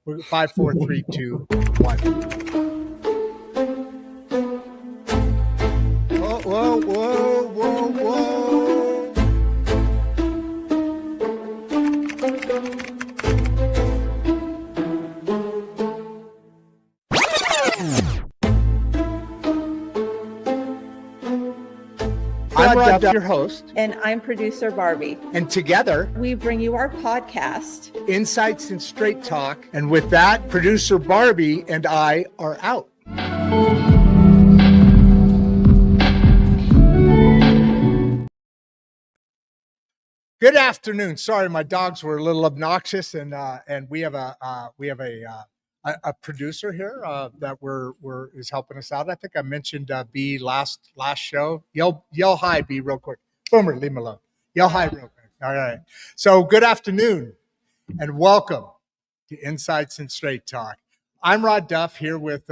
We're 5, 4, 3, 2, 1. Whoa, whoa, whoa, whoa, whoa. I'm Rod Duff, your host. And I'm producer Barbie. And together, we bring you our podcast, Insights and Straight Talk. And with that, producer Barbie and I are out. Good afternoon. Sorry, my dogs were a little obnoxious, and we have a producer here that is helping us out. I think I mentioned B last show. Yell hi, B, real quick. Boomer, leave him alone. Yell hi real quick. All right. So good afternoon, and welcome to Insights and Straight Talk. I'm Rod Duff here with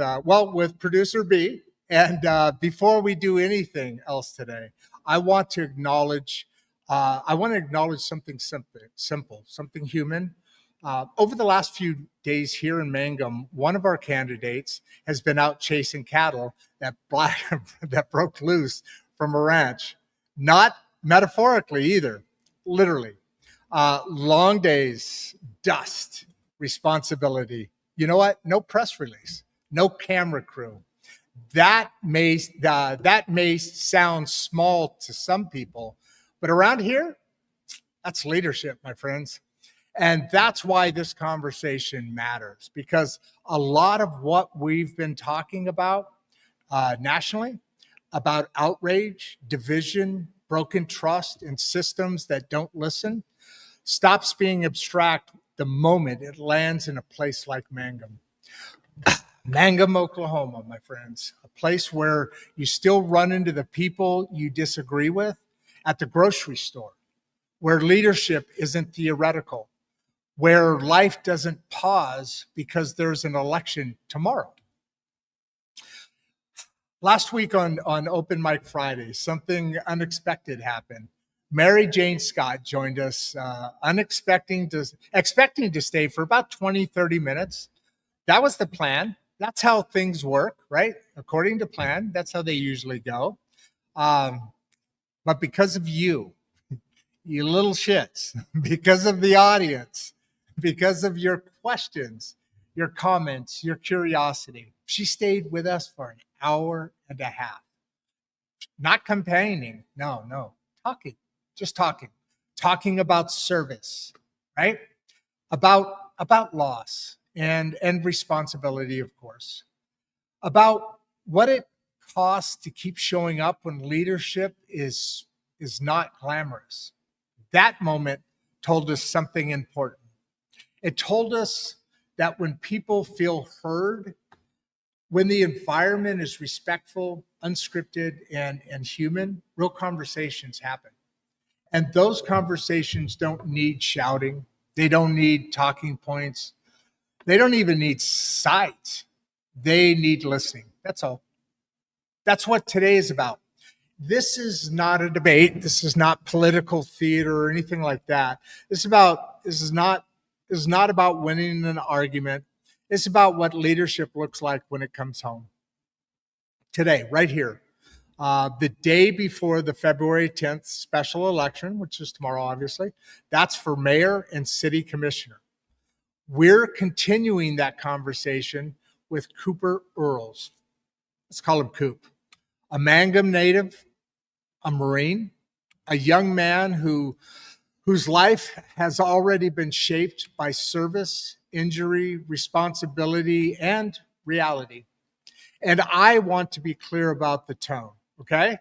producer B. And before we do anything else today, I want to acknowledge something simple, something human. Over the last few days here in Mangum, one of our candidates has been out chasing cattle that broke loose from a ranch. Not metaphorically either, literally. Long days, dust, responsibility. You know what? No press release, no camera crew. That may sound small to some people, but around here, that's leadership, my friends. And that's why this conversation matters, because a lot of what we've been talking about nationally, about outrage, division, broken trust, and systems that don't listen, stops being abstract the moment it lands in a place like Mangum. Mangum, Oklahoma, my friends, a place where you still run into the people you disagree with at the grocery store, where leadership isn't theoretical, where life doesn't pause because there's an election tomorrow. Last week on Open Mic Friday, something unexpected happened. Mary Jane Scott joined us, expecting to stay for about 20, 30 minutes. That was the plan. That's how things work, right? According to plan, that's how they usually go. But because of you little shits, because of the audience, because of your questions, your comments, your curiosity, she stayed with us for an hour and a half. Not campaigning, no, talking, just talking about service, right? About loss and responsibility, of course, about what it costs to keep showing up when leadership is not glamorous. That moment told us something important. It told us that when people feel heard, when the environment is respectful, unscripted, and human, real conversations happen. And those conversations don't need shouting. They don't need talking points. They don't even need sides. They need listening. That's all. That's what today is about. This is not a debate. This is not political theater or anything like that. This is not about winning an argument. It's about what leadership looks like when it comes home. Today, right here, the day before the February 10th special election, which is tomorrow, obviously, that's for mayor and city commissioner. We're continuing that conversation with Cooper Earls. Let's call him Coop. A Mangum native, a Marine, a young man whose life has already been shaped by service, injury, responsibility, and reality. And I want to be clear about the tone, okay?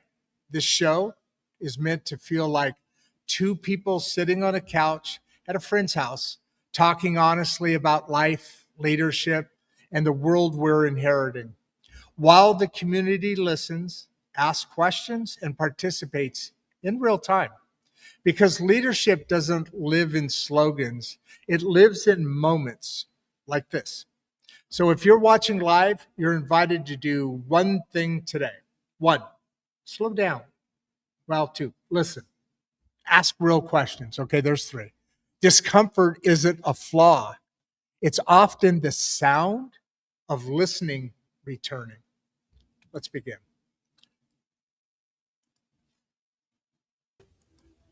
This show is meant to feel like two people sitting on a couch at a friend's house, talking honestly about life, leadership, and the world we're inheriting, while the community listens, asks questions, and participates in real time. Because leadership doesn't live in slogans, it lives in moments like this. So if you're watching live, you're invited to do one thing today. 1, slow down. Well, 2, listen. Ask real questions. Okay, there's 3. Discomfort isn't a flaw. It's often the sound of listening returning. Let's begin.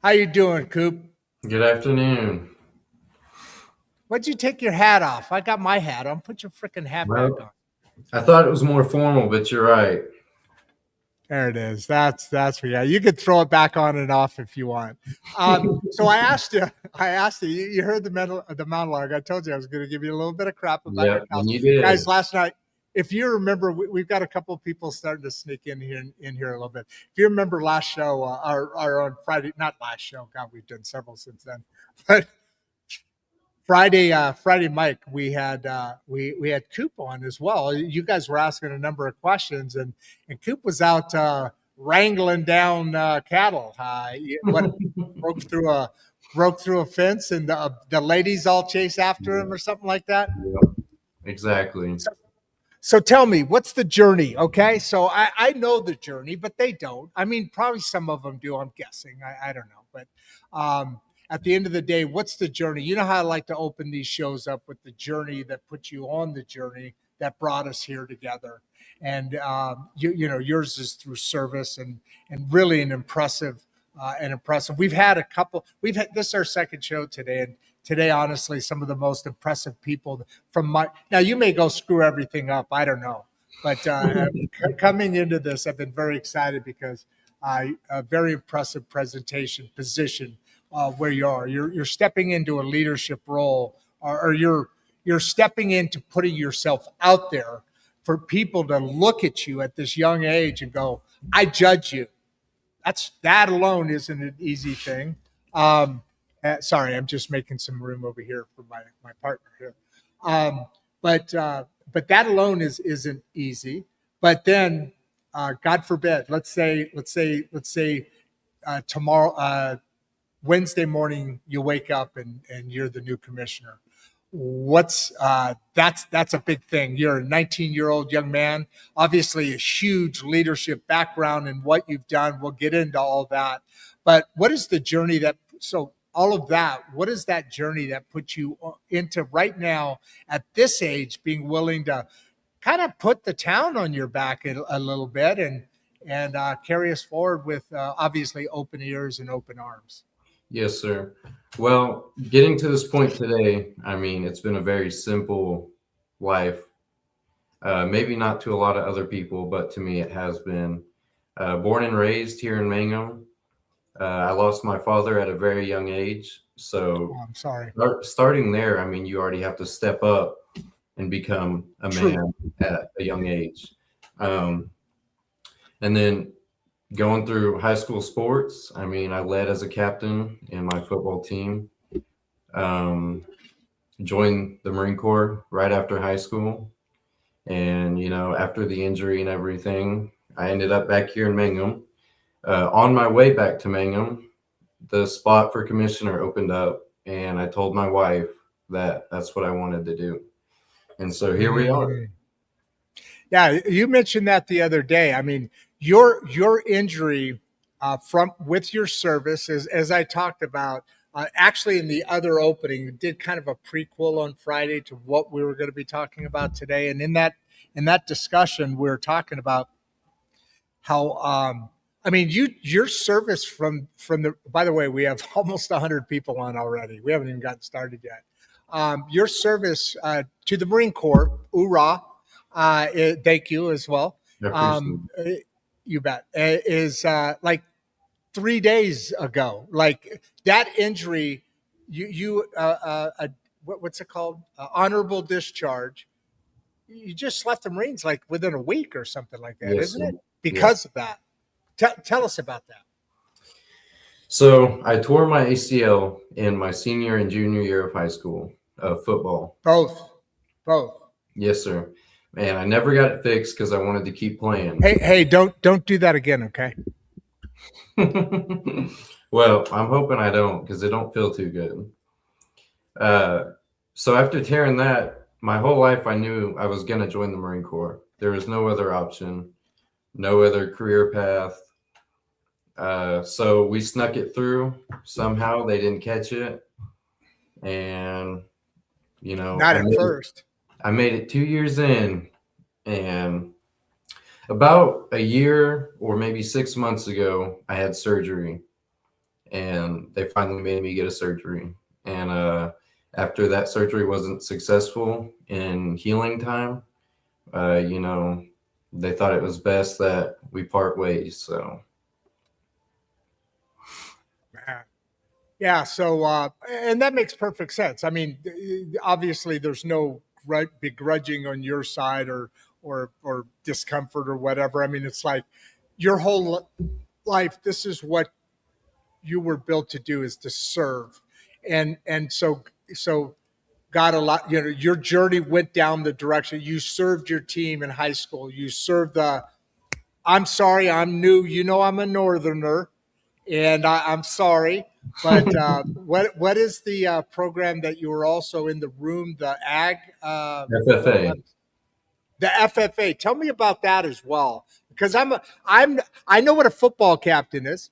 How you doing, Coop? Good afternoon. Why'd you take your hat off? I got my hat on. Put your freaking hat back Well, on. I thought it was more formal, but you're right. There it is. That's yeah. You could throw it back on and off if you want. So I asked you. You heard the monologue. I told you I was going to give you a little bit of crap about your Yep, and costume, you did. guys. Last night, if you remember, we've got a couple of people starting to sneak in here a little bit. If you remember last show, our on Friday, not last show. God, we've done several since then, but Friday, Mike, we had Coop on as well. You guys were asking a number of questions, and Coop was out wrangling down cattle. What broke through a fence, and the ladies all chase after him, or something like that. Yep, exactly. So tell me, what's the journey? Okay, so I know the journey, but they don't. I mean, probably some of them do. I'm guessing. I don't know, but at the end of the day, what's the journey? You know how I like to open these shows up with the journey that put you on the journey that brought us here together, and you know yours is through service and really an impressive. We've had a couple. We've had this is our second show today, and today, honestly, some of the most impressive people from my. Now, you may go screw everything up. I don't know, but coming into this, I've been very excited because a very impressive presentation position where you are. You're stepping into a leadership role, or you're stepping into putting yourself out there for people to look at you at this young age and go, "I judge you." That alone isn't an easy thing. Sorry, I'm just making some room over here for my partner here. But that alone isn't easy. But then, God forbid, let's say tomorrow, Wednesday morning, you wake up and you're the new commissioner. That's a big thing. You're a 19-year-old young man, obviously a huge leadership background in what you've done. We'll get into all that. But what is the journey what is that journey that puts you into right now at this age, being willing to kind of put the town on your back a little bit and carry us forward with obviously open ears and open arms? Yes, sir. Well, getting to this point today, I mean, it's been a very simple life. Maybe not to a lot of other people, but to me, it has been. Born and raised here in Mangum. I lost my father at a very young age. So I'm sorry. Starting there, I mean, you already have to step up and become a man at a young age. And then going through high school sports, I mean, I led as a captain in my football team. Joined the Marine Corps right after high school. And, you know, after the injury and everything, I ended up back here in Mangum. On my way back to Mangum, the spot for commissioner opened up, and I told my wife that that's what I wanted to do. And so here we are. Yeah, you mentioned that the other day. I mean, your injury from with your service, as I talked about, actually in the other opening, did kind of a prequel on Friday to what we were going to be talking about today. And in that discussion, we were talking about how I mean, your service from the. By the way, we have almost 100 people on already. We haven't even gotten started yet. Your service to the Marine Corps, hoorah! Thank you as well. You bet. Is like 3 days ago. Like that injury, what's it called? Honorable discharge. You just left the Marines like within a week or something like that, Yes, isn't it? sir. Because of that. Tell us about that. So I tore my ACL in my senior and junior year of high school of football. Both. Yes, sir. And I never got it fixed because I wanted to keep playing. Hey, don't do that again, okay? Well, I'm hoping I don't because it don't feel too good. So after tearing that, my whole life I knew I was going to join the Marine Corps. There was no other option, no other career path. So we snuck it through. Somehow they didn't catch it. And You know, Not at first. I made it 2 years in, and about a year or maybe 6 months ago, I had surgery, and they finally made me get a surgery. And after that surgery wasn't successful in healing time, you know, they thought it was best that we part ways. So Yeah. So, and that makes perfect sense. I mean, obviously, there's no begrudging on your side or discomfort or whatever. I mean, it's like your whole life. This is what you were built to do, is to serve, and so got a lot. You know, your journey went down the direction. You served your team in high school. You served the. I'm sorry, I'm new. You know, I'm a northerner, and I'm sorry, but what is the program that you were also in the room? The ag, FFA. the FFA. Tell me about that as well, because I know what a football captain is.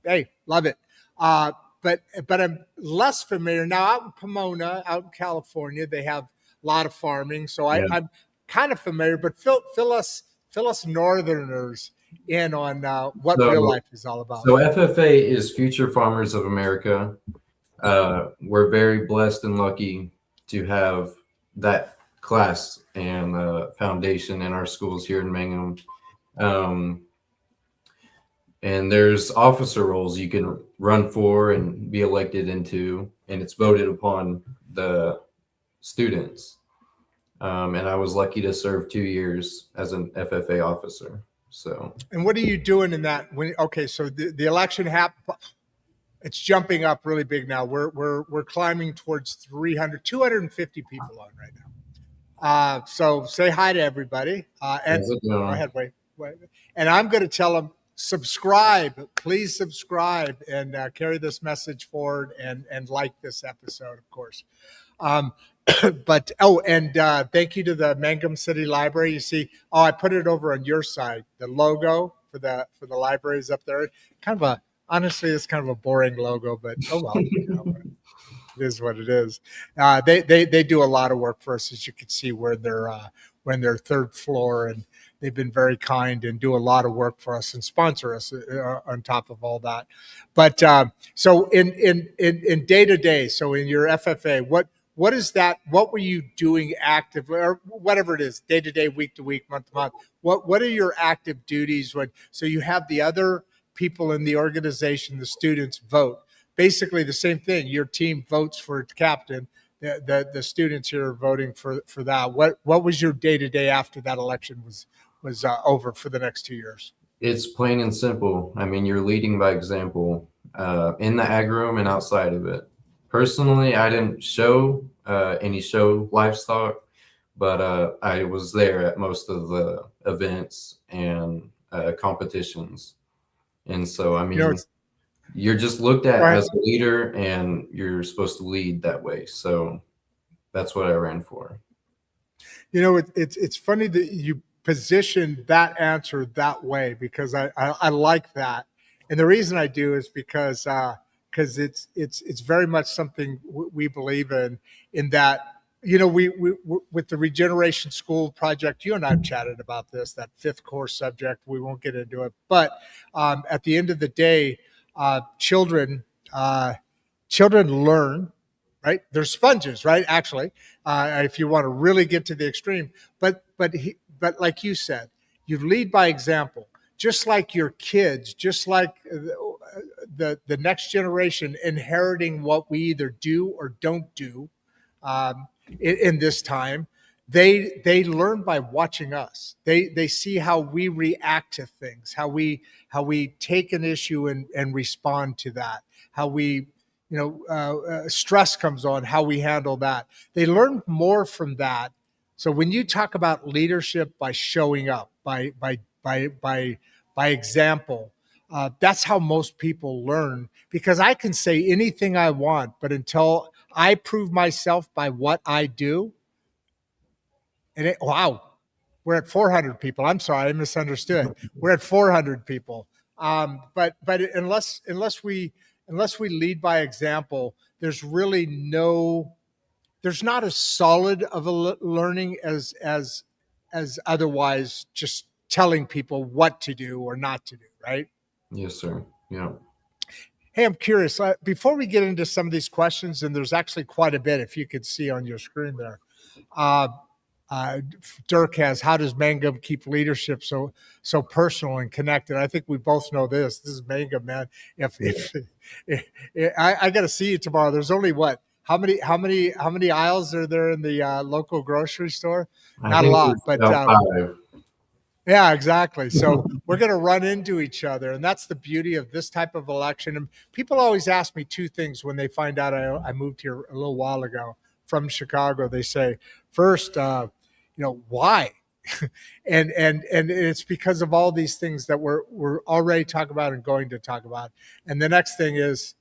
Hey, love it. Uh, but I'm less familiar now. Out in Pomona, out in California, they have a lot of farming, so Yeah. I'm kind of familiar. But fill us Northerners in on what real life is all about. So FFA is Future Farmers of America. We're very blessed and lucky to have that class and foundation in our schools here in Mangum. And there's officer roles you can run for and be elected into, and it's voted upon the students. And I was lucky to serve 2 years as an FFA officer. So, and what are you doing in that? Okay, so the election happened. It's jumping up really big now. We're climbing towards 250 people on right now. So say hi to everybody. And go ahead, wait. And I'm going to tell them, subscribe, please subscribe, and carry this message forward, and like this episode, of course. But thank you to the Mangum City Library. You see, I put it over on your side. The logo for the library is up there. Honestly, it's kind of a boring logo, but oh well. It is what it is. They do a lot of work for us, as you can see, where they're third floor, and they've been very kind and do a lot of work for us and sponsor us on top of all that. But so in day to day, so in your FFA, what is that? What were you doing actively, or whatever it is, day to day, week to week, month to month? What are your active duties so you have the other people in the organization, the students vote? Basically the same thing. Your team votes for its captain. The students here are voting for that. What was your day to day after that election was over for the next 2 years? It's plain and simple. I mean, you're leading by example in the ag room and outside of it. Personally, I didn't show any show livestock, but I was there at most of the events and competitions. And so, I mean, you're just looked at as a leader, and you're supposed to lead that way. So that's what I ran for. You know, it's funny that you positioned that answer that way, because I like that. And the reason I do is because it's very much something we believe in that, you know, we with the Regeneration School project, you and I have chatted about this, that 5th core subject. We won't get into it, but at the end of the day, children learn, right? They're sponges, right? Actually, if you want to really get to the extreme, but like you said, you lead by example. Just like your kids, just like the next generation inheriting what we either do or don't do in this time, they learn by watching us. They see how we react to things, how we take an issue and respond to that, how we, stress comes on, how we handle that. They learn more from that. So when you talk about leadership by showing up, by example, that's how most people learn. Because I can say anything I want, but until I prove myself by what I do, wow, we're at 400 people. I'm sorry, I misunderstood. We're at 400 people. But unless we lead by example, there's really no there's not as solid of a learning as otherwise just telling people what to do or not to do, right? Yes, sir. Yeah. Hey, I'm curious. Before we get into some of these questions, and there's actually quite a bit, if you could see on your screen there. Uh, Dirk has, how does Mangum keep leadership so personal and connected? I think we both know this. This is Mangum, man. If I got to see you tomorrow. There's only what? How many aisles are there in the local grocery store? I Not a think lot, it's but about 5. yeah, exactly. So we're going to run into each other. And that's the beauty of this type of election. And people always ask me two things when they find out I moved here a little while ago from Chicago. They say, first, why? and it's because of all these things that we're already talking about and going to talk about. And the next thing is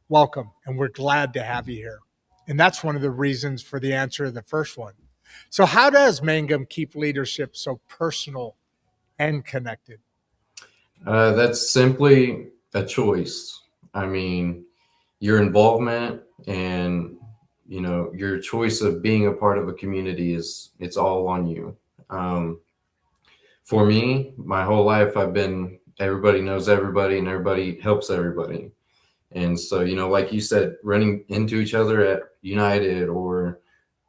welcome. And we're glad to have you here. And that's one of the reasons for the answer to the first one. So how does Mangum keep leadership so personal and connected? That's simply a choice. I mean, your involvement and your choice of being a part of a community it's all on you. For me, my whole life I've been everybody knows everybody and everybody helps everybody. And so, like you said, running into each other at United or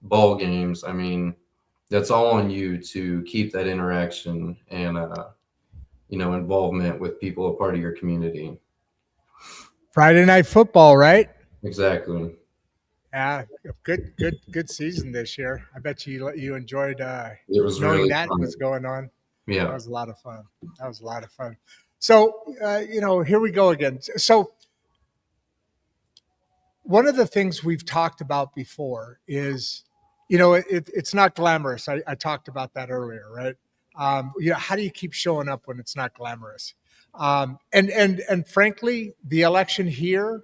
ball games, I mean, that's all on you to keep that interaction and involvement with people a part of your community. Friday night football, right? Exactly. Yeah, good season this year. I bet you enjoyed It was knowing really that fun. was going on. That Yeah. was a lot of fun. So, here we go again. So, one of the things we've talked about before is, it's not glamorous. I talked about that earlier, right? How do you keep showing up when it's not glamorous? And frankly, the election here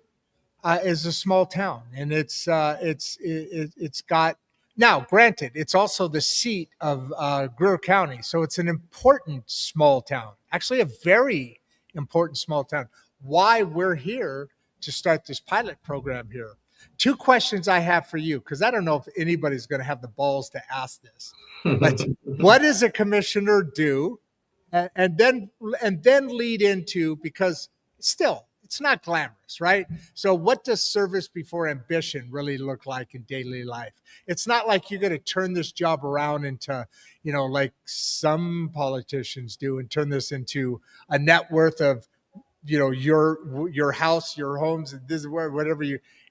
is a small town, and it's got, now granted, it's also the seat of Greer County, so it's an important small town, actually a very important small town. Why we're here to start this pilot program here. Two questions I have for you, because I don't know if anybody's going to have the balls to ask this, but what does a commissioner do? And then lead into, because still it's not glamorous, right? So what does service before ambition really look like in daily life? It's not like you're going to turn this job around into, like some politicians do, and turn this into a net worth of, your house, your homes, and this is whatever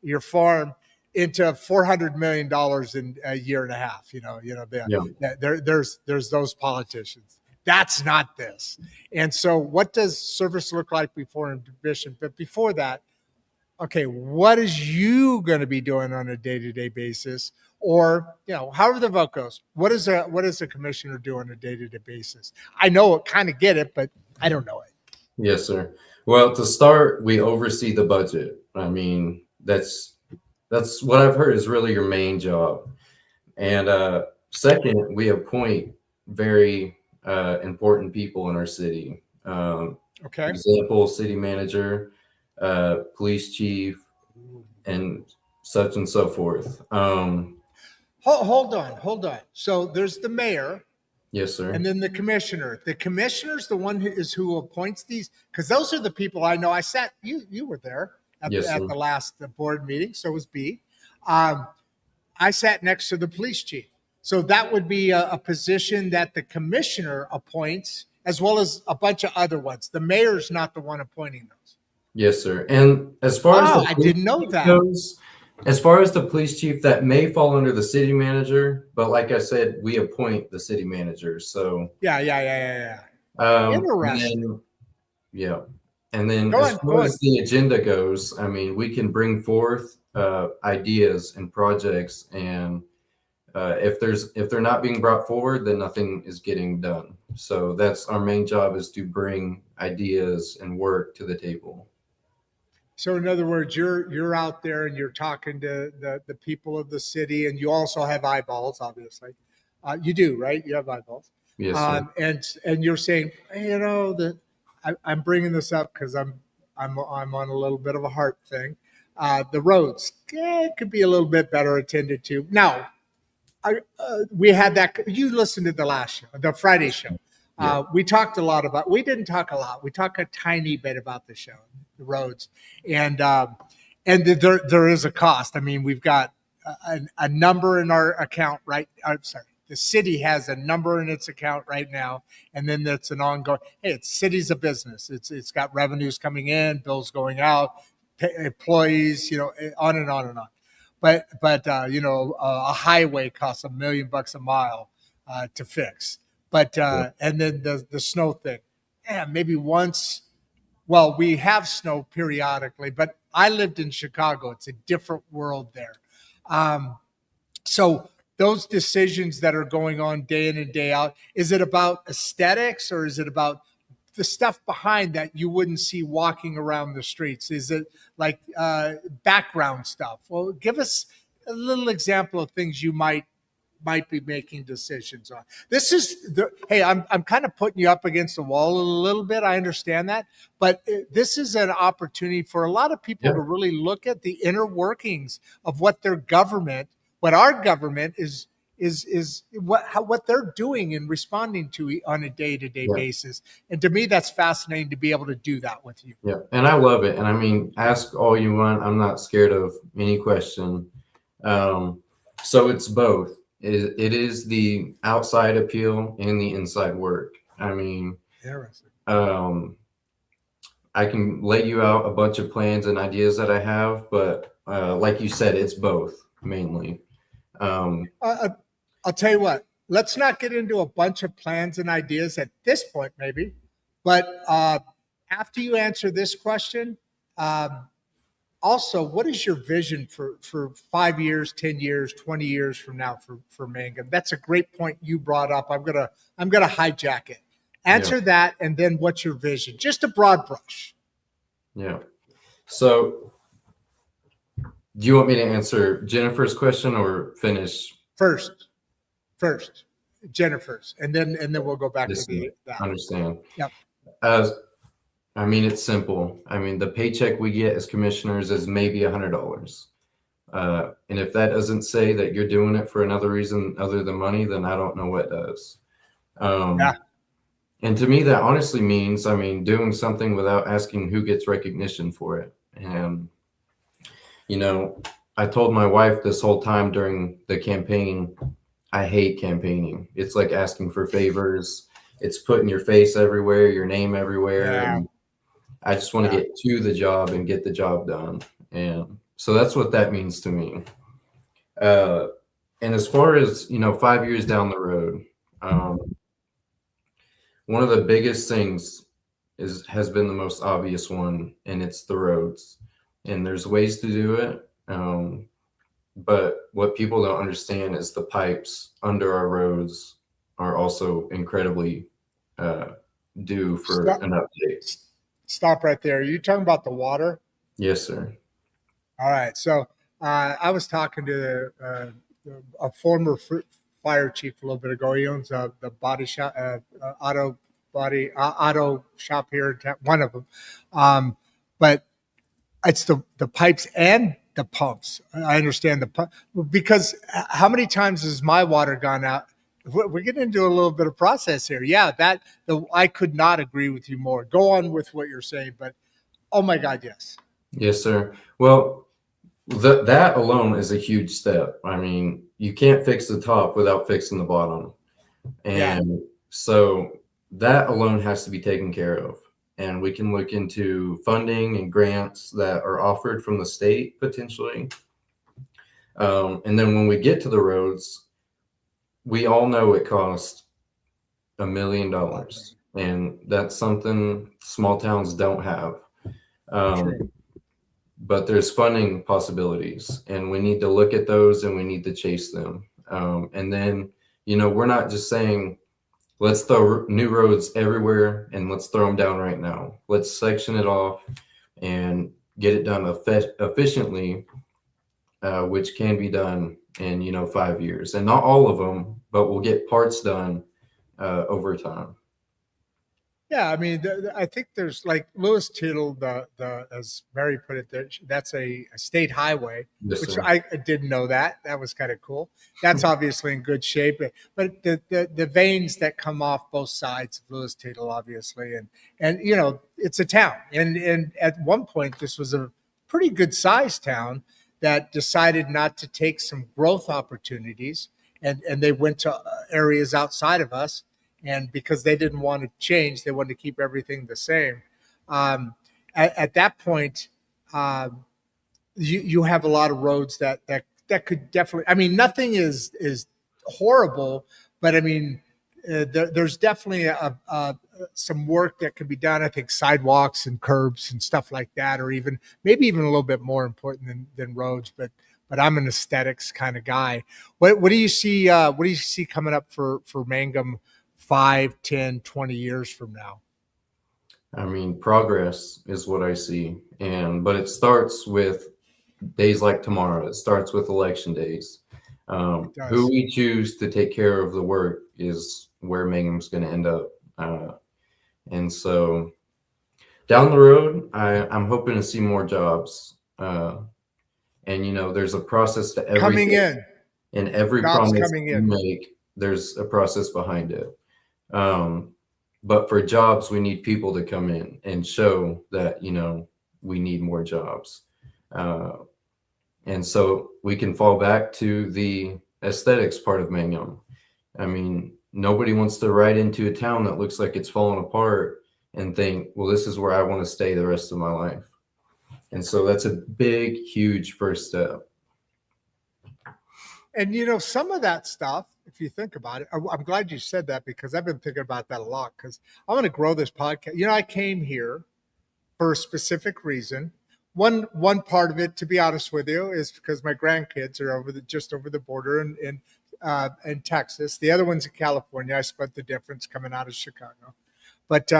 your farm, into $400 million in a year and a half. Yeah. There's those politicians. That's not this. And so what does service look like before ambition? But before that, okay, what is you going to be doing on a day-to-day basis? Or, however the vote goes, what is a commissioner do on a day-to-day basis? I know it, kind of get it, but I don't know it. Yes, sir. Well, to start, we oversee the budget. I mean, that's what I've heard is really your main job. And second, we appoint very important people in our city. Okay. Example, city manager, police chief, and such and so forth. Hold on. So there's the mayor. Yes, sir. And then the commissioner. The commissioner is the one who appoints these, because those are the people I know. I sat. You were there at the last board meeting. So was B. I sat next to the police chief. So that would be a position that the commissioner appoints, as well as a bunch of other ones. The mayor's not the one appointing those. Yes, sir. And as far as I didn't know that. Goes, as far as the police chief, that may fall under the city manager, but like I said, we appoint the city manager. So yeah. Interesting. And then as far as the agenda goes, I mean, we can bring forth ideas and projects, and if they're not being brought forward, then nothing is getting done. So that's our main job, is to bring ideas and work to the table. So in other words, you're out there and you're talking to the people of the city, and you also have eyeballs, obviously. You do, right? You have eyeballs. Yes, sir. And you're saying, I'm bringing this up because I'm on a little bit of a heart thing. The roads could be a little bit better attended to. Now, we had that. You listened to the last show, the Friday show. Yeah. We talked a lot about. We didn't talk a lot. We talked a tiny bit about the show, the roads, and there is a cost. I mean, we've got a number in our account, right? I'm sorry. The city has a number in its account right now, and then that's an ongoing. Hey, it's city's a business. It's got revenues coming in, bills going out, employees, on and on and on. But a highway costs $1 million a mile to fix. But and then the snow thing, maybe once. Well, we have snow periodically, but I lived in Chicago. It's a different world there. So those decisions that are going on day in and day out, is it about aesthetics or is it about the stuff behind that you wouldn't see walking around the streets? Is it like background stuff? Well, give us a little example of things you might be making decisions on. This is hey, I'm kind of putting you up against the wall a little bit. I understand that, but this is an opportunity for a lot of people to really look at the inner workings of what their government, what our government is what they're doing and responding to on a day-to-day basis. And to me, that's fascinating to be able to do that with you. Yeah, and I love it. And I mean, ask all you want. I'm not scared of any question. So it's both. It is the outside appeal and the inside work. I mean, I can lay you out a bunch of plans and ideas that I have, but like you said, it's both mainly. I'll tell you what, let's not get into a bunch of plans and ideas at this point, maybe. But after you answer this question, also, what is your vision for 5 years, 10 years, 20 years from now for Mangum? That's a great point you brought up. I'm gonna hijack it. Answer that, and then what's your vision? Just a broad brush. Yeah. So, do you want me to answer Jennifer's question or finish? First, Jennifer's, and then we'll go back to that. Understand. Yep. I mean, it's simple. I mean, the paycheck we get as commissioners is maybe $100. And if that doesn't say that you're doing it for another reason other than money, then I don't know what does. And to me, that honestly means, I mean, doing something without asking who gets recognition for it. And, I told my wife this whole time during the campaign, I hate campaigning. It's like asking for favors. It's putting your face everywhere, your name everywhere. Yeah. And I just want to get to the job and get the job done. And so that's what that means to me. And as far as, 5 years down the road, one of the biggest things has been the most obvious one, and it's the roads. And there's ways to do it. But what people don't understand is the pipes under our roads are also incredibly due for an update. Stop right there. Are you talking about the water? Yes, sir. All right. So I was talking to a former fire chief a little bit ago. He owns the body shop, auto shop here in town, one of them. But it's the pipes and the pumps. I understand the pump, because how many times has my water gone out? We're getting into a little bit of process here. Yeah, I could not agree with you more. Go on with what you're saying, but oh my God, yes. Yes, sir. Well, that alone is a huge step. I mean, you can't fix the top without fixing the bottom. And so that alone has to be taken care of. And we can look into funding and grants that are offered from the state potentially. And then when we get to the roads, we all know it costs $1 million. And that's something small towns don't have. But there's funding possibilities, and we need to look at those and we need to chase them. And then, we're not just saying, let's throw new roads everywhere and let's throw them down right now. Let's section it off and get it done efficiently, which can be done in, 5 years. And not all of them, but we'll get parts done over time. Yeah, I mean, I think there's like Lewis Tittle, the as Mary put it, that's a state highway, Yes, which sir. I didn't know that. That was kind of cool. That's obviously in good shape, but the veins that come off both sides of Lewis Tittle, obviously, and it's a town, and at one point this was a pretty good sized town that decided not to take some growth opportunities, and they went to areas outside of us, and because they didn't want to change, they wanted to keep everything the same. At that point, you have a lot of roads that could definitely. I mean, nothing is horrible, but I mean, there's definitely some work that can be done. I think sidewalks and curbs and stuff like that, or even maybe even a little bit more important than roads. But I'm an aesthetics kind of guy. What do you see? What do you see coming up for Mangum 5, 10, 20 years from now? I mean, progress is what I see. But it starts with days like tomorrow. It starts with election days. It Who does. we choose to take care of the work is where Mangum's going to end up. And so down the road, I'm hoping to see more jobs. And, there's a process to Coming everything. in, And every jobs promise coming you in. make, there's a process behind it. But for jobs, we need people to come in and show that, we need more jobs. And so we can fall back to the aesthetics part of Mangum. I mean, nobody wants to ride into a town that looks like it's falling apart and think, well, this is where I want to stay the rest of my life. And so that's a big, huge first step. And some of that stuff, if you think about it, I'm glad you said that because I've been thinking about that a lot because I want to grow this podcast. I came here for a specific reason. One part of it, to be honest with you, is because my grandkids are just over the border in Texas. The other one's in California. I split the difference coming out of Chicago, but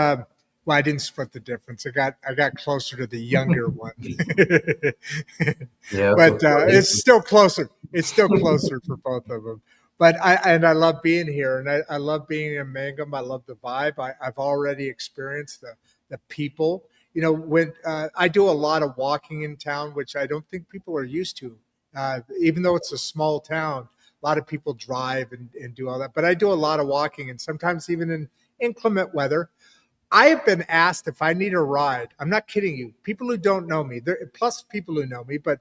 well, I didn't split the difference. I got closer to the younger one, Yeah, but that's okay. it's still closer. It's still closer for both of them. But I love being here, and I love being in Mangum. I love the vibe. I've already experienced the people. When I do a lot of walking in town, which I don't think people are used to, even though it's a small town, a lot of people drive and do all that. But I do a lot of walking, and sometimes even in inclement weather. I have been asked if I need a ride. I'm not kidding you. People who don't know me, plus people who know me, but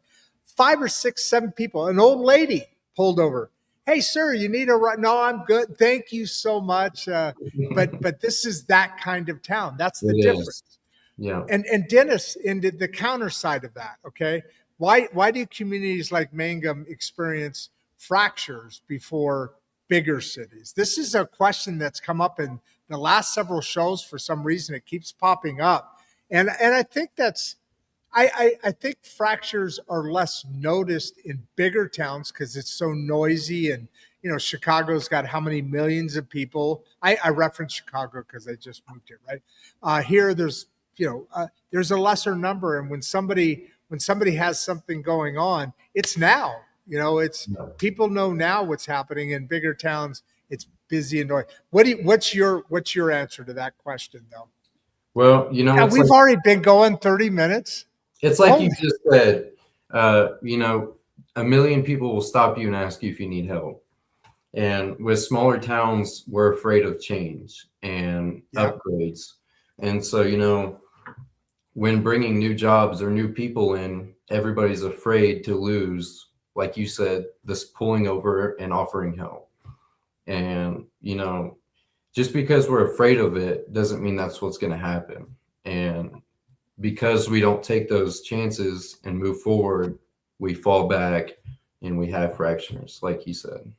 5 or 6, 7 people. An old lady pulled over. Hey, sir, you need a ride? No, I'm good. Thank you so much. But this is that kind of town. That's the It difference. is. Yeah. And Dennis, in the counter side of that, okay, why do communities like Mangum experience fractures before bigger cities? This is a question that's come up in the last several shows. For some reason, it keeps popping up, and I think that's I think fractures are less noticed in bigger towns because it's so noisy. And Chicago's got how many millions of people? I reference Chicago because I just moved here, right? Here there's a lesser number, and when somebody has something going on, it's now. It's people know now what's happening. In bigger towns, it's busy and noisy. What's your answer to that question, though? Well, We've already been going 30 minutes. It's like Holy. you just said, a million people will stop you and ask you if you need help. And with smaller towns, we're afraid of change and upgrades. And so, when bringing new jobs or new people in, everybody's afraid to lose, like you said, this pulling over and offering help. And, just because we're afraid of it doesn't mean that's what's going to happen. And because we don't take those chances and move forward, we fall back and we have fractures, like you said.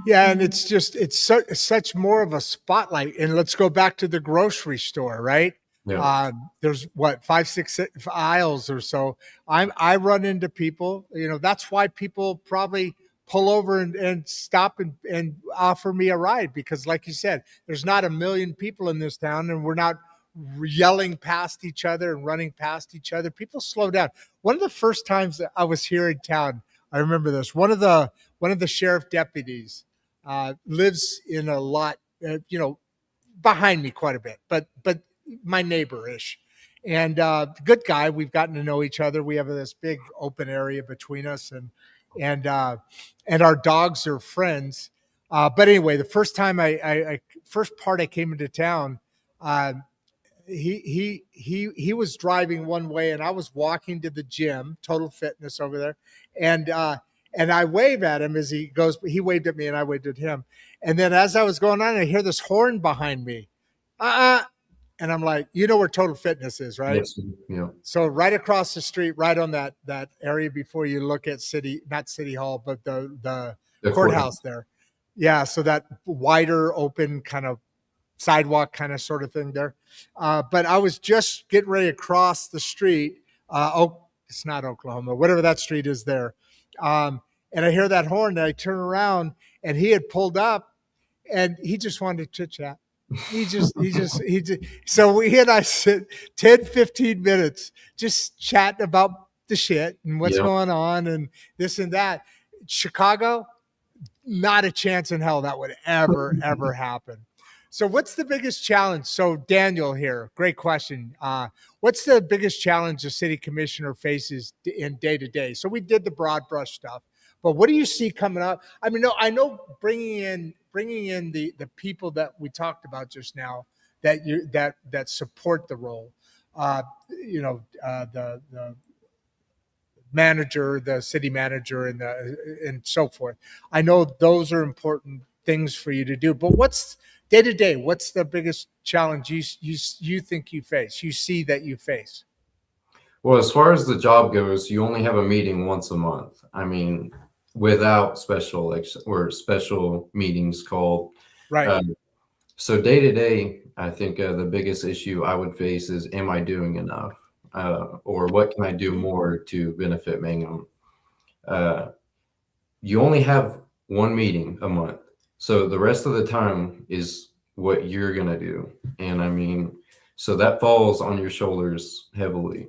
Yeah, and it's such more of a spotlight. And let's go back to the grocery store, right? Yeah. There's what 5, 6 aisles or so. I run into people. That's why people probably pull over and stop and offer me a ride because, like you said, there's not a million people in this town, and we're not yelling past each other and running past each other. People slow down. One of the first times that I was here in town, I remember this. One of the sheriff deputies lives in a lot, behind me quite a bit, but my neighbor-ish. And good guy. We've gotten to know each other. We have this big open area between us, and and our dogs are friends. But anyway, the first time first part I came into town, uh, he was driving one way and I was walking to the gym, Total Fitness over there, and I wave at him as he goes. He waved at me and I waved at him. And then as I was going on, I hear this horn behind me. And I'm like, you know where Total Fitness is, right? Yes. Yeah. So right across the street, right on that area before you look at not City Hall, but the courthouse there. Yeah. So that wider open kind of sidewalk kind of sort of thing there. But I was just getting ready to cross the street. It's not Oklahoma, whatever that street is there. And I hear that horn and I turn around and he had pulled up and he just wanted to chit chat. So he and I sit 10, 15 minutes just chatting about the shit and what's going on and this and that. Chicago, not a chance in hell that would ever happen. So what's the biggest challenge? So Daniel here, great question. What's the biggest challenge a city commissioner faces in day to day? So we did the broad brush stuff, but what do you see coming up? I mean, no, I know bringing in the people that we talked about just now that support the role. The manager, the city manager, and so forth. I know those are important things for you to do, but what's day to day? What's the biggest challenge you think you face? You see that you face? Well, as far as the job goes, you only have a meeting once a month. I mean, without special meetings called. Right. So day to day, I think the biggest issue I would face is, am I doing enough? Or what can I do more to benefit Mangum? You only have one meeting a month. So the rest of the time is what you're going to do. And I mean, so that falls on your shoulders heavily.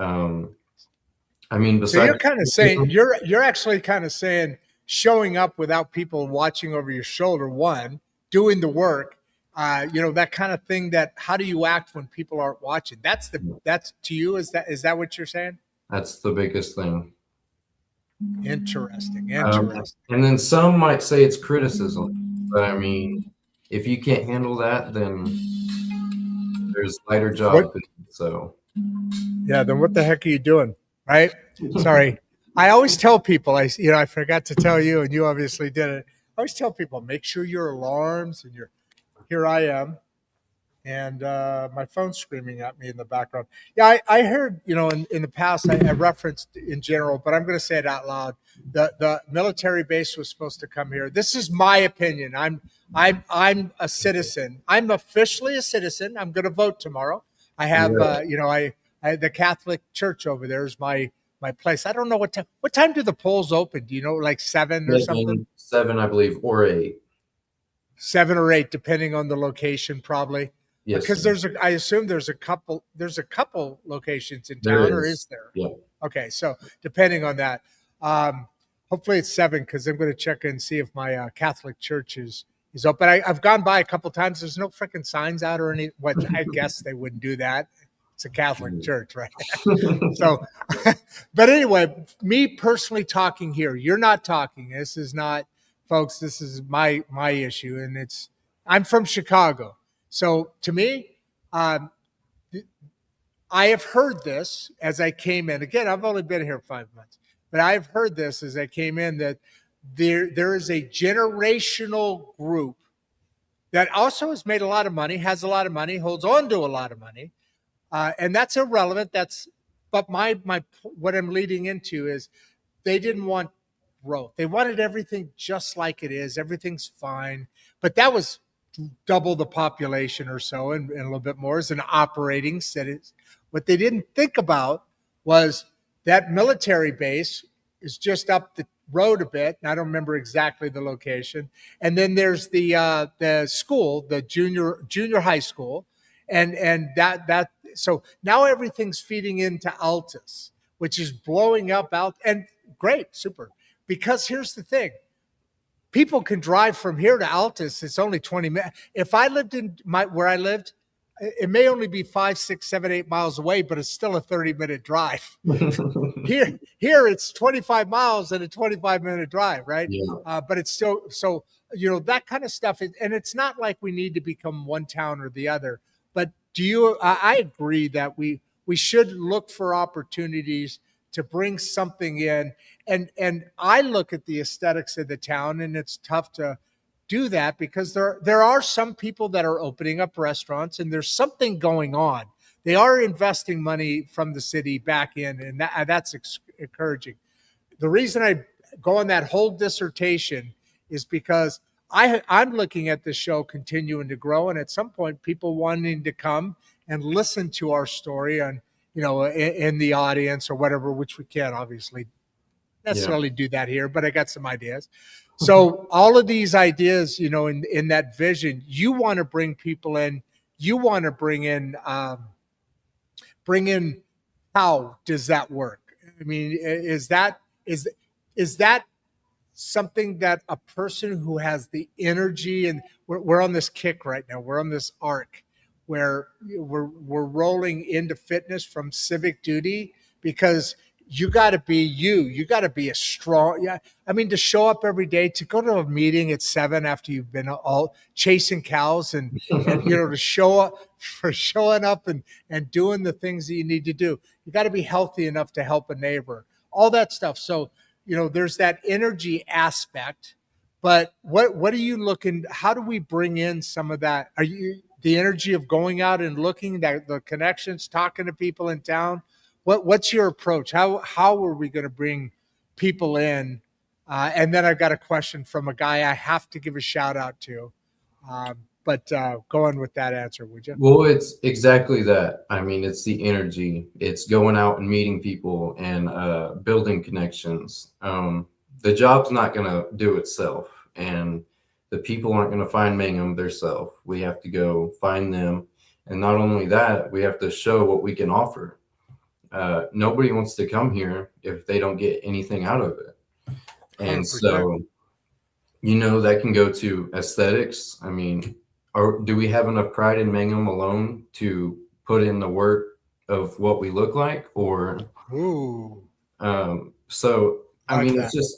I mean, so you're kind of saying, you're actually kind of saying showing up without people watching over your shoulder, one, doing the work, that kind of thing. That how do you act when people aren't watching? That's to you. Is that what you're saying? That's the biggest thing. Interesting. And then some might say it's criticism, but I mean, if you can't handle that, then there's lighter job. So yeah, then what the heck are you doing? Right? Sorry. I always tell people, I forgot to tell you, and you obviously did it. I always tell people, make sure your alarms and here I am. And my phone's screaming at me in the background. Yeah, I heard, in the past, I referenced in general, but I'm going to say it out loud. The military base was supposed to come here. This is my opinion. I'm a citizen. I'm officially a citizen. I'm going to vote tomorrow. I have, the Catholic Church over there is my place. I don't know what time do the polls open? Do you know, like 7 or something? 7, I believe, or 8. 7 or 8, depending on the location, probably. Yes, because I assume there's a couple locations in town, or is there? Yeah. Okay, so depending on that, hopefully it's 7, because I'm going to check and see if my Catholic Church is open. I've gone by a couple times. There's no freaking signs out or any. What I guess they wouldn't do that. It's a Catholic church, right? So, but anyway, me personally talking here, you're not talking. This is not, folks. This is my issue, and I'm from Chicago. So to me, I have heard this as I came in. Again, I've only been here 5 months, but I've heard this as I came in that there is a generational group that also has made a lot of money, has a lot of money, holds on to a lot of money, and that's irrelevant. But my what I'm leading into is they didn't want growth. They wanted everything just like it is. Everything's fine, but that was double the population or so, and a little bit more as an operating city. What they didn't think about was that military base is just up the road a bit, and I don't remember exactly the location. And then there's the school, the junior high school, and that so now everything's feeding into Altus, which is blowing up out, and great, super. Because here's the thing. people can drive from here to Altus. It's only 20 minutes. If I lived in where I lived, it may only be 5, 6, 7, 8 miles away, but it's still a 30-minute drive. Here it's 25 miles and a 25-minute drive, right? Yeah. But it's still, so, that kind of stuff. And it's not like we need to become one town or the other. But I agree that we should look for opportunities to bring something in. And I look at the aesthetics of the town, and it's tough to do that because there are some people that are opening up restaurants, and there's something going on. They are investing money from the city back in, and that's encouraging. The reason I go on that whole dissertation is because I'm looking at the show continuing to grow, and at some point, people wanting to come and listen to our story on, in the audience or whatever, which we can't obviously necessarily do that here, but I got some ideas. So all of these ideas, in that vision, you want to bring people in. You want to bring in. How does that work? I mean, is that something that a person who has the energy, and we're on this kick right now. We're on this arc where we're rolling into fitness from civic duty, because you got to be you got to be a strong, to show up every day, to go to a meeting at 7 after you've been all chasing cows, and to show up, for showing up and doing the things that you need to do. You got to be healthy enough to help a neighbor, all that stuff. So, there's that energy aspect, but what are you looking, how do we bring in some of that? Are you the energy of going out and looking at the connections, talking to people in town? What's your approach? How are we going to bring people in? And then I've got a question from a guy I have to give a shout out to. But go on with that answer, would you? Well, it's exactly that. I mean, it's the energy. It's going out and meeting people and building connections. The job's not going to do itself, and the people aren't going to find Mangum themselves. We have to go find them. And not only that, we have to show what we can offer. Nobody wants to come here if they don't get anything out of it. And 100%. so, that can go to aesthetics. I mean, do we have enough pride in Mangum alone to put in the work of what we look like? Or,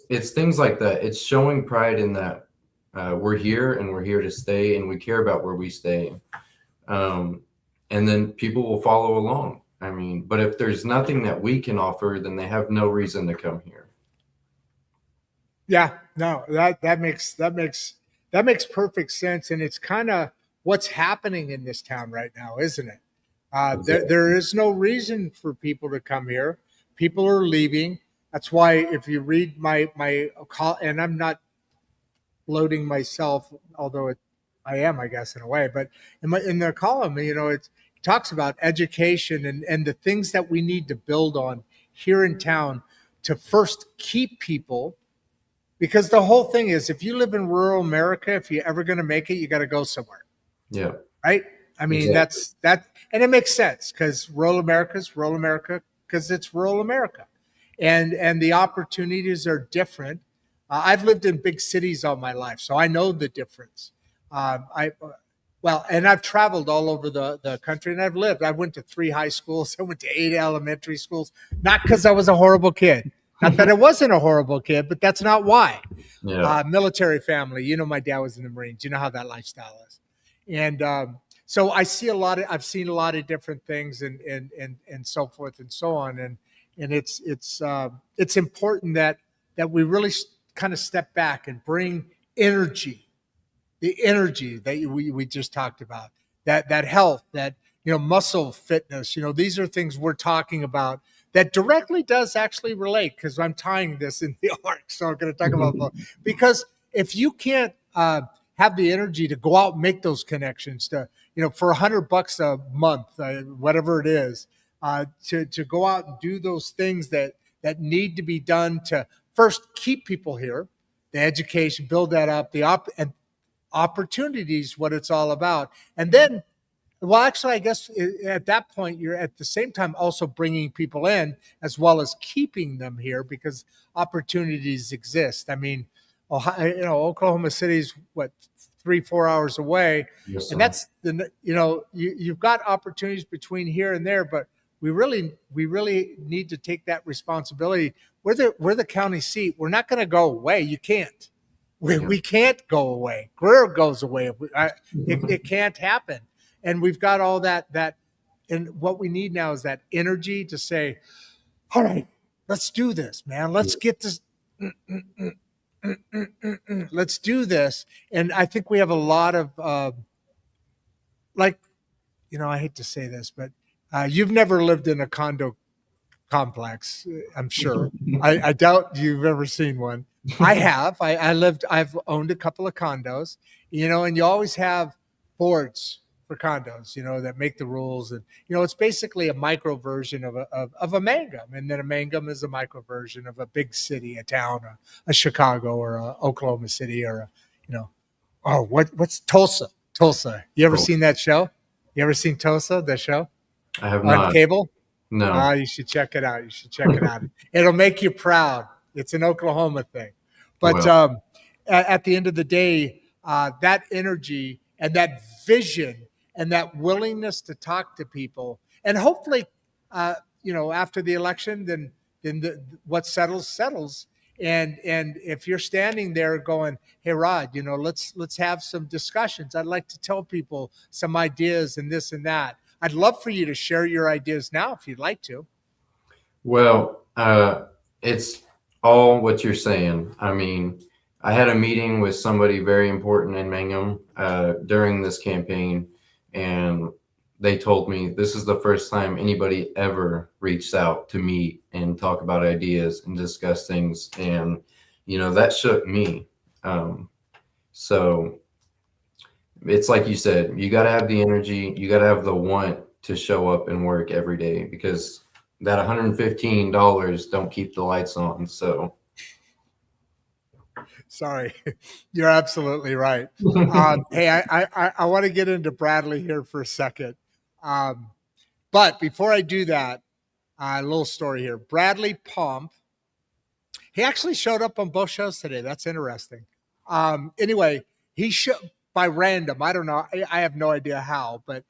it's things like that. It's showing pride in that we're here and we're here to stay, and we care about where we stay. And then people will follow along. I mean, but if there's nothing that we can offer, then they have no reason to come here. Yeah, no, that makes perfect sense. And it's kind of what's happening in this town right now, isn't it? Exactly. There is no reason for people to come here. People are leaving. That's why if you read my call, and I'm not loading myself, although I am, I guess, in a way, but in the column, it talks about education and the things that we need to build on here in town to first keep people. Because the whole thing is, if you live in rural America, if you're ever going to make it, you got to go somewhere. Yeah. Right. I mean, exactly. that's and it makes sense, because rural America is rural America because it's rural America, and the opportunities are different. I've lived in big cities all my life, so I know the difference. And I've traveled all over the country, and I went to 3 high schools. I went to 8 elementary schools, not because I was a horrible kid. Not that I wasn't a horrible kid, but that's not why. Yeah. Military family. My dad was in the Marines. You know how that lifestyle is. And so I've seen a lot of different things and so forth and so on. And it's important that we really kind of step back and bring energy, the energy that we just talked about, that health, that, muscle fitness, these are things we're talking about that directly does actually relate, because I'm tying this in the arc. So I'm going to talk about both. Because if you can't have the energy to go out and make those connections, to, for $100 a month, whatever it is, to go out and do those things that need to be done to first keep people here, the education, build that up, and opportunities, what it's all about. And then, well, actually, I guess at that point, you're at the same time also bringing people in as well as keeping them here, because opportunities exist. I mean, Ohio, Oklahoma City's what 3-4 hours away, Yes, and sir. that's you've got opportunities between here and there, but we really need to take that responsibility. We're the county seat. We're not going to go away. You can't. Yeah. We can't go away. Greer goes away. It can't happen. And we've got all that. And what we need now is that energy to say, all right, let's do this, man. Let's get this. Let's do this. And I think we have a lot of, like, I hate to say this, but you've never lived in a condo complex, I'm sure. I doubt you've ever seen one. I have. I've owned a couple of condos, and you always have boards for condos, that make the rules. And, it's basically a micro version of a Mangum. And then a Mangum is a micro version of a big city, a town, a Chicago or a Oklahoma City or, what's Tulsa? Tulsa. You ever Cool. seen that show? You ever seen Tulsa, the show I have on not. cable? No. You should check it out. You should check it out. It'll make you proud. It's an Oklahoma thing. But Well. at the end of the day, that energy and that vision and that willingness to talk to people, and hopefully, after the election, then what settles. And if you're standing there going, "Hey, Rod, let's have some discussions. I'd like to tell people some ideas and this and that." I'd love for you to share your ideas now if you'd like to. Well, it's all what you're saying. I mean, I had a meeting with somebody very important in Mangum during this campaign, and they told me this is the first time anybody ever reached out to meet and talk about ideas and discuss things. And, that shook me. So it's like you said, you got to have the energy, you got to have the want to show up and work every day, because that $115 don't keep the lights on. So Sorry, you're absolutely right. Hey, I want to get into Bradley here for a second. But before I do that, a little story here. Bradley Pomp, he actually showed up on both shows today. That's interesting. Anyway, he showed by random. I don't know. I have no idea how, but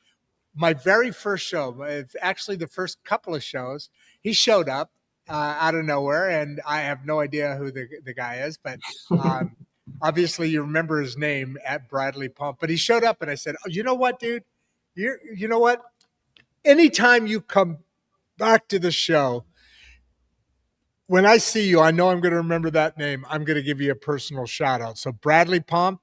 my very first show, actually the first couple of shows, he showed up out of nowhere, and I have no idea who the guy is, but obviously you remember his name at Bradley Pump. But he showed up, and I said, "Oh, you know what, dude? You know what? Anytime you come back to the show, when I see you, I know I'm going to remember that name. I'm going to give you a personal shout out." So Bradley Pump,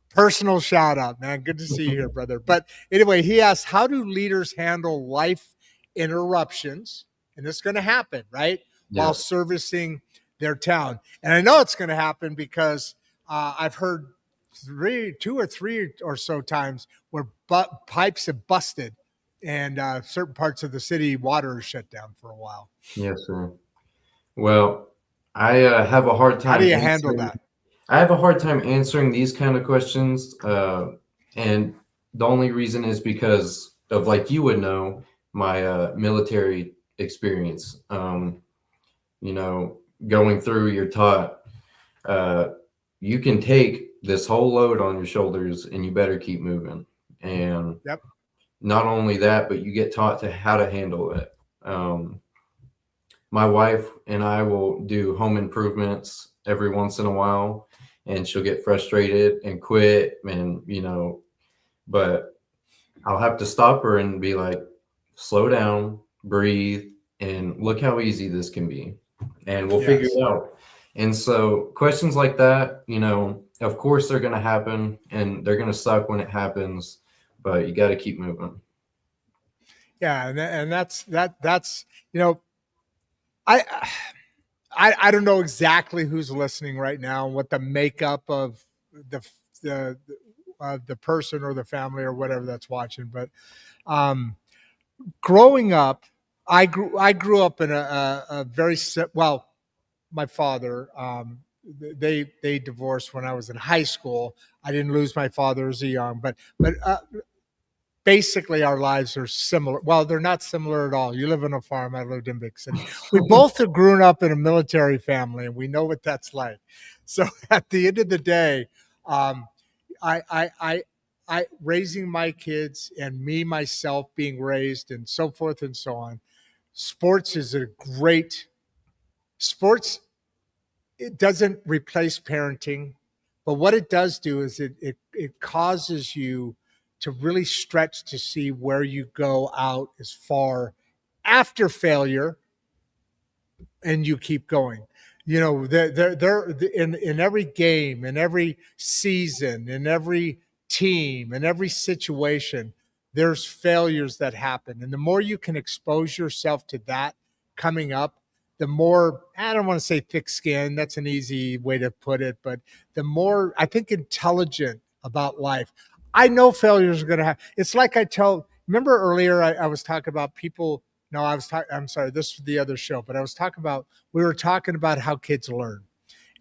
personal shout out, man. Good to see you here, brother. But anyway, he asked, how do leaders handle life interruptions? And it's going to happen, right? Yeah. While servicing their town. And I know it's going to happen because I've heard two or three or so times where pipes have busted and certain parts of the city water is shut down for a while. Yes, sir. Well, I have a hard time. How do you handle that? I have a hard time answering these kind of questions. And the only reason is because of, like you would know, my military experience. Going through, you're taught you can take this whole load on your shoulders and you better keep moving. And Yep. Not only that, but you get taught to how to handle it. My wife and I will do home improvements every once in a while, and she'll get frustrated and quit, and but I'll have to stop her and be like, slow down, breathe, and look how easy this can be, and we'll figure it out. And so questions like that, of course they're going to happen, and they're going to suck when it happens, but you got to keep moving. Yeah, and that's I don't know exactly who's listening right now and what the makeup of the person or the family or whatever that's watching, but growing up, I grew up in a very well. My father, they divorced when I was in high school. I didn't lose my father as a young, but basically our lives are similar. Well, they're not similar at all. You live on a farm. I lived in big city. We both have grown up in a military family, and we know what that's like. So at the end of the day, um, I raising my kids and me myself being raised and so forth and so on. Sports is a great sports. It doesn't replace parenting, but what it does do is it causes you to really stretch to see where you go out as far after failure, and you keep going. You know, they're in every game, in every season, in every team, in every situation, there's failures that happen. And the more you can expose yourself to that coming up, the more, I don't want to say thick skin, that's an easy way to put it, but the more I think intelligent about life. I know failures are going to happen. It's like remember earlier I was talking about people. No, I'm sorry, this was the other show, but we were talking about how kids learn,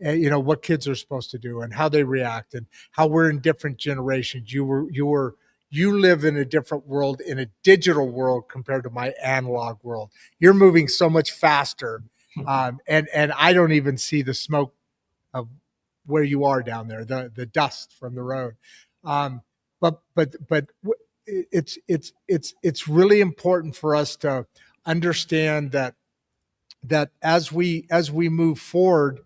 and what kids are supposed to do and how they react and how we're in different generations. You live in a different world, in a digital world compared to my analog world. You're moving so much faster, and I don't even see the smoke of where you are down there, the dust from the road. Um, but it's really important for us to understand that as we move forward,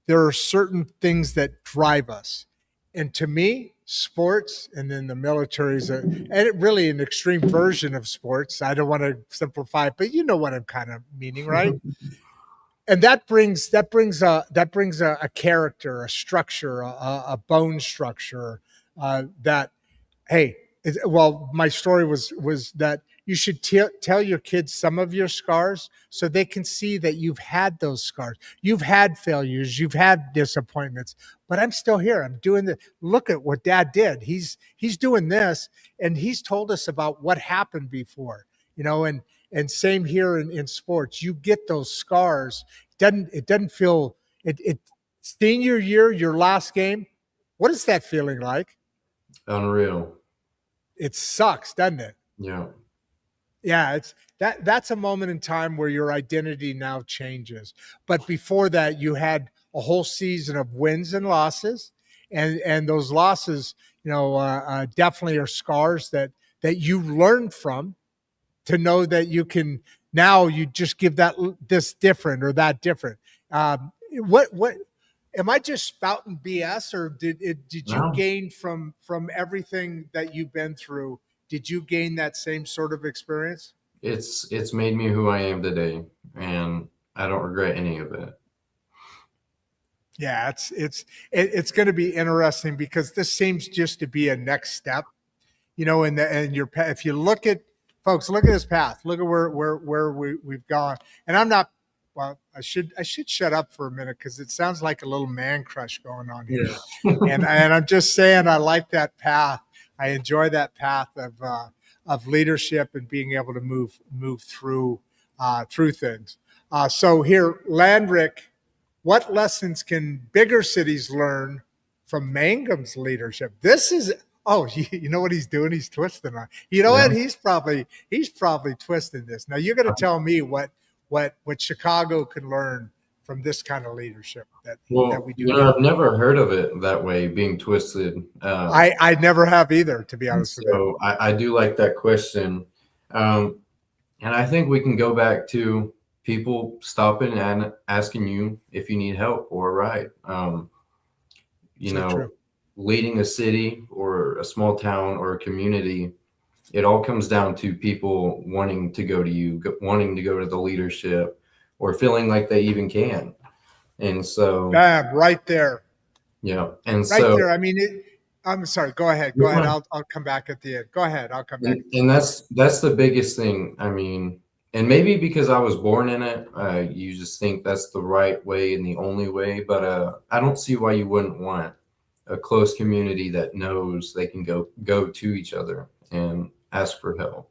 there are certain things that drive us. And to me, sports and then the military is really an extreme version of sports. I don't want to simplify it, but you know what I'm kind of meaning, right? And that brings a character, a structure, a bone structure, that, hey, well, my story was that you should tell your kids some of your scars so they can see that you've had those scars. You've had failures, you've had disappointments, but I'm still here. I'm doing the Look at what dad did. He's doing this, and he's told us about what happened before, and same here in sports. You get those scars. It doesn't feel it senior year, your last game. What is that feeling like? Unreal. It sucks, doesn't it? Yeah. Yeah, that's a moment in time where your identity now changes. But before that, you had a whole season of wins and losses, and those losses, definitely are scars that you learned from, to know that you can now you just give this different or that different. What am I just spouting BS, or did you No, gain from everything that you've been through? Did you gain that same sort of experience? it's made me who I am today, and I don't regret any of it. Yeah, it's going to be interesting because this seems just to be a next step, and if you look at folks, look at this path, look at where we've gone. And I'm not, well, I should shut up for a minute because it sounds like a little man crush going on here. And I'm just saying, I like that path. I enjoy that path of leadership and being able to move through things. So here, Landrick, what lessons can bigger cities learn from Mangum's leadership? This is you know what he's doing? He's twisting on. You know Yeah. what? He's probably twisting this. Now you're going to tell me what Chicago can learn from this kind of leadership that Well, we do. I've never heard of it that way, being twisted. I never have either, to be honest with you. So I do like that question. And I think we can go back to people stopping and asking you if you need help or a ride. You So know, true. leading a city or a small town or a community, it all comes down to people wanting to go to you, wanting to go to the leadership, or feeling like they even can. And so, Bam, right there. yeah. And Right so, there. I mean, I'm sorry. Go ahead. Go ahead. I'll come back at the end. Go ahead. I'll come back. and that's the biggest thing. I mean, and maybe because I was born in it, you just think that's the right way and the only way. But I don't see why you wouldn't want a close community that knows they can go to each other and ask for help.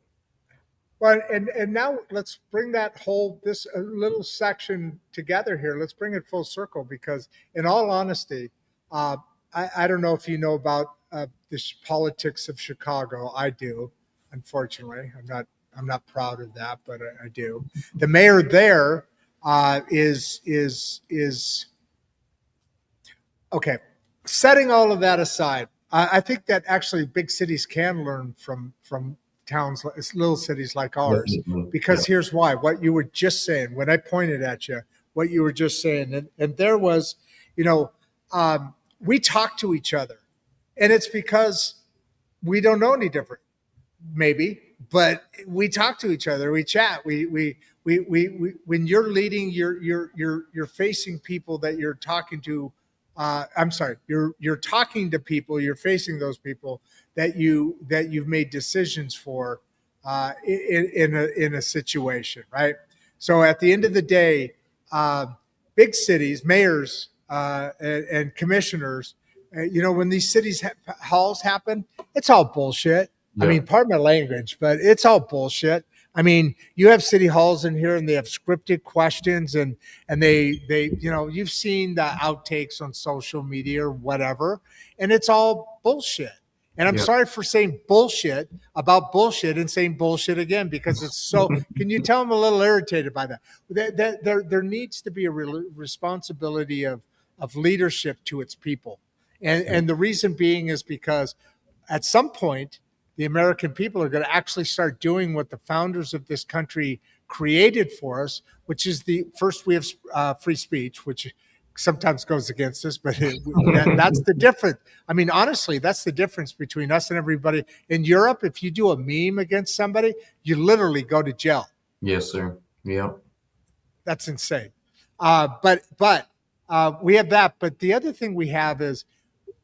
Well, and now let's bring this little section together here. Let's bring it full circle because, in all honesty, I don't know if you know about this politics of Chicago. I do. unfortunately. I'm not proud of that, but I do. The mayor there is okay. Setting all of that aside, I think that actually big cities can learn from towns, little cities like ours, Definitely. Yeah. because here's why. What you were just saying when I pointed at you, what you were just saying, and there was, you know, we talk to each other, and it's because we don't know any different, maybe, but we talk to each other, we chat, when you're leading, you're facing people that you're talking to. I'm sorry, you're talking to people, you're facing those people that you've made decisions for in a situation, right? So at the end of the day, uh, big cities, mayors and commissioners, when these halls happen, it's all bullshit. I Yeah. mean, pardon my language, but it's all bullshit. I mean, you have city halls in here, and they have scripted questions, and they you've seen the outtakes on social media or whatever, and it's all bullshit. And I'm Yeah. sorry for saying bullshit about bullshit and saying bullshit again, because it's so. Can you tell I'm a little irritated by that? There needs to be a responsibility of leadership to its people, and the reason being is because at some point, the American people are going to actually start doing what the founders of this country created for us, which is the first, we have free speech, which sometimes goes against us, but that's the difference. I mean, honestly, that's the difference between us and everybody. In Europe, if you do a meme against somebody, you literally go to jail. Yes, sir. Yeah. That's insane. But we have that. But the other thing we have is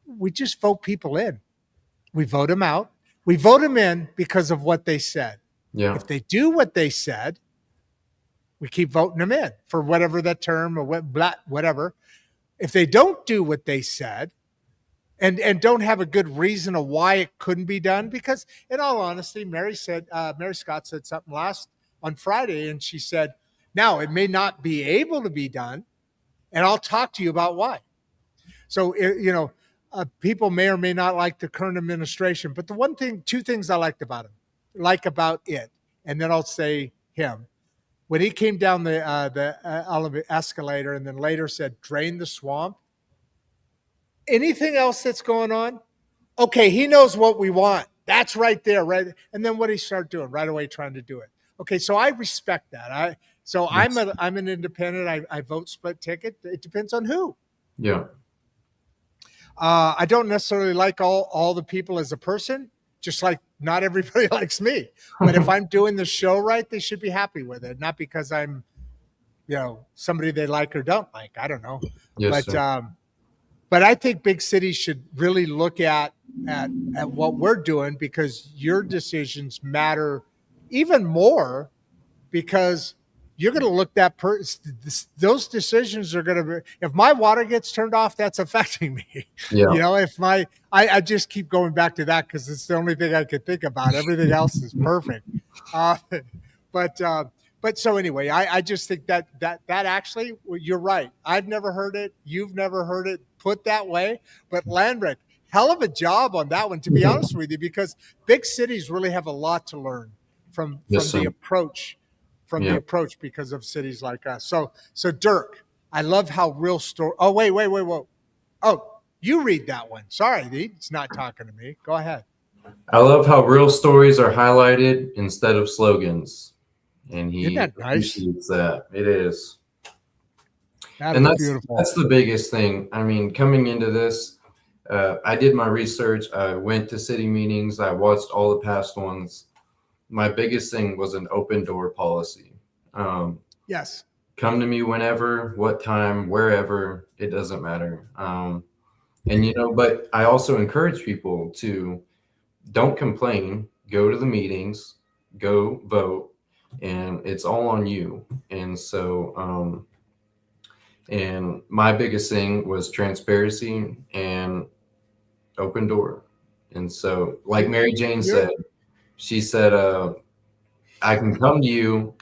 we just vote people in. We vote them out. We vote them in because of what they said. Yeah. If they do what they said, we keep voting them in for whatever that term or whatever. If they don't do what they said and don't have a good reason of why it couldn't be done, because in all honesty, Mary Scott said something on Friday, and she said, now it may not be able to be done, and I'll talk to you about why. So, people may or may not like the current administration, but two things I liked about it, and then I'll say him. When he came down the escalator and then later said, drain the swamp. Anything else that's going on? Okay, he knows what we want. That's right there, right? And then what did he start doing? Right away, trying to do it. Okay, so I respect that. I'm an independent. I vote split ticket. It depends on who. Yeah. I don't necessarily like all the people as a person, just like not everybody likes me. But if I'm doing the show right, they should be happy with it, not because I'm, somebody they like or don't like. I don't know. Yes, sir. But I think big cities should really look at what we're doing, because your decisions matter even more, because you're going to look those decisions are going to be, if my water gets turned off, that's affecting me. Yeah. If I just keep going back to that because it's the only thing I could think about. Everything else is perfect. But so anyway, I just think that actually, you're right. I've never heard it. You've never heard it put that way. But Landrick, hell of a job on that one, to be honest with you, because big cities really have a lot to learn from the approach. The approach, because of cities like us. So Dirk, I love how real story. Oh, wait. Oh, you read that one. Sorry, he's not talking to me. Go ahead. I love how real stories are highlighted instead of slogans. And he Isn't that nice? appreciates that. It is. And that's beautiful. That's the biggest thing. I mean, coming into this, I did my research. I went to city meetings. I watched all the past ones. My biggest thing was an open door policy. Yes. Come to me whenever, what time, wherever, it doesn't matter. But I also encourage people to don't complain, go to the meetings, go vote, and it's all on you. And so, and my biggest thing was transparency and open door. And so, like Mary Jane said, she said, I can come to you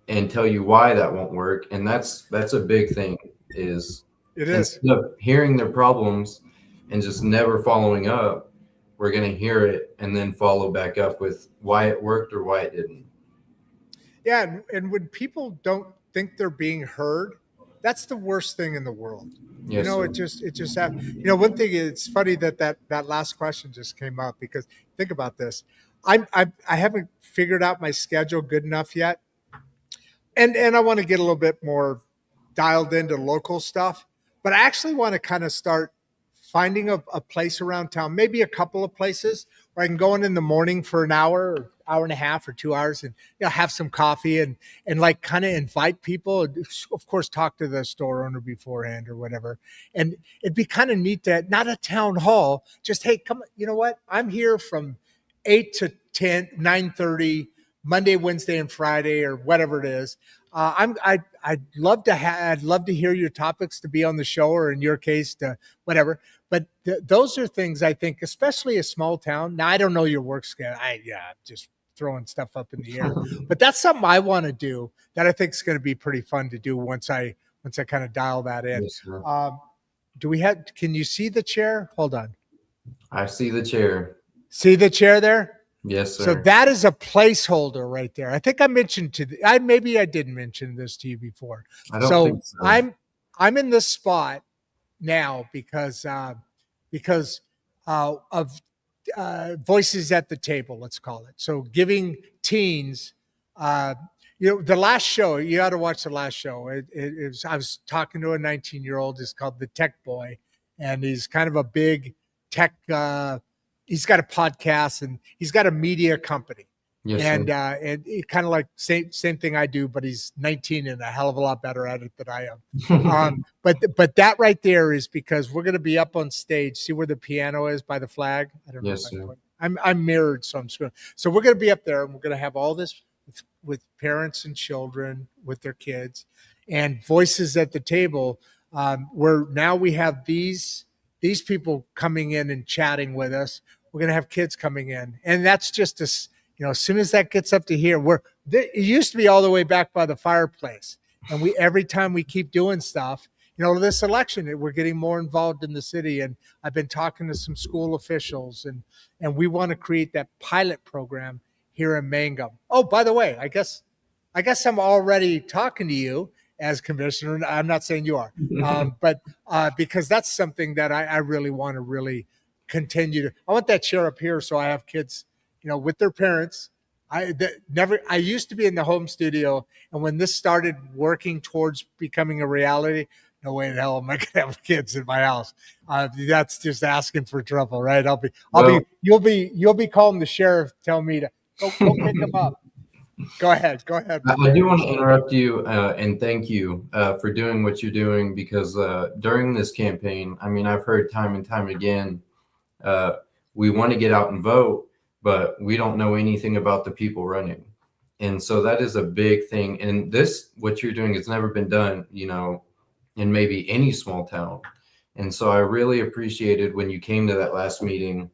and tell you why that won't work. And that's a big thing, is it is instead of hearing their problems and just never following up, we're going to hear it and then follow back up with why it worked or why it didn't. Yeah, and when people don't think they're being heard, that's the worst thing in the world. Yes, sir. It just one thing. It's funny that last question just came up because think about this. I haven't figured out my schedule good enough yet, and I want to get a little bit more dialed into local stuff, but I actually want to kind of start finding a place around town, maybe a couple of places where I can go in the morning for an hour or hour and a half or 2 hours and have some coffee and like kind of invite people. Of course, talk to the store owner beforehand or whatever. And it'd be kind of neat to not a town hall, just hey, come. You know what? I'm here from 8 to 10, 9:30, Monday, Wednesday, and Friday, or whatever it is. I'd love to hear your topics to be on the show, or in your case, to whatever. But those are things I think, especially a small town. Now I don't know your work schedule. Just throwing stuff up in the air. But that's something I want to do that I think is going to be pretty fun to do once I kind of dial that in. Yes, sir. Can you see the chair? Hold on. I see the chair. See the chair there? Yes, sir. So that is a placeholder right there. I think I mentioned maybe I did mention this to you before. I don't think so. I'm in this spot now because of voices at the table, let's call it. So giving teens, the last show, you got to watch the last show. I was talking to a 19-year-old. It's called The Tech Boy, and he's kind of a big tech. He's got a podcast and he's got a media company. Yes, and sir. And it kind of like same thing I do, but he's 19 and a hell of a lot better at it than I am. But that right there is because we're going to be up on stage. See where the piano is by the flag? I don't know. Yes, sir. I'm mirrored, so I'm screwing. So we're going to be up there, and we're going to have all this with parents and children with their kids, and voices at the table. Where now we have these people coming in and chatting with us. We're going to have kids coming in, and that's just as soon as that gets up to here, it used to be all the way back by the fireplace, and every time we keep doing stuff, this election, we're getting more involved in the city, and I've been talking to some school officials, and we want to create that pilot program here in Mangum. Oh, by the way, I guess I'm already talking to you as commissioner. I'm not saying you are, but because that's something that I really want to really continue to. I want that chair up here so I have kids, with their parents. I used to be in the home studio, and when this started working towards becoming a reality, no way in hell am I going to have kids in my house. That's just asking for trouble, right? You'll be calling the sheriff, tell me to go pick them up. Go ahead. I do want to interrupt you and thank you for doing what you're doing, because during this campaign, I mean, I've heard time and time again, we want to get out and vote, but we don't know anything about the people running. And so that is a big thing. And what you're doing has never been done, in maybe any small town. And so I really appreciated when you came to that last meeting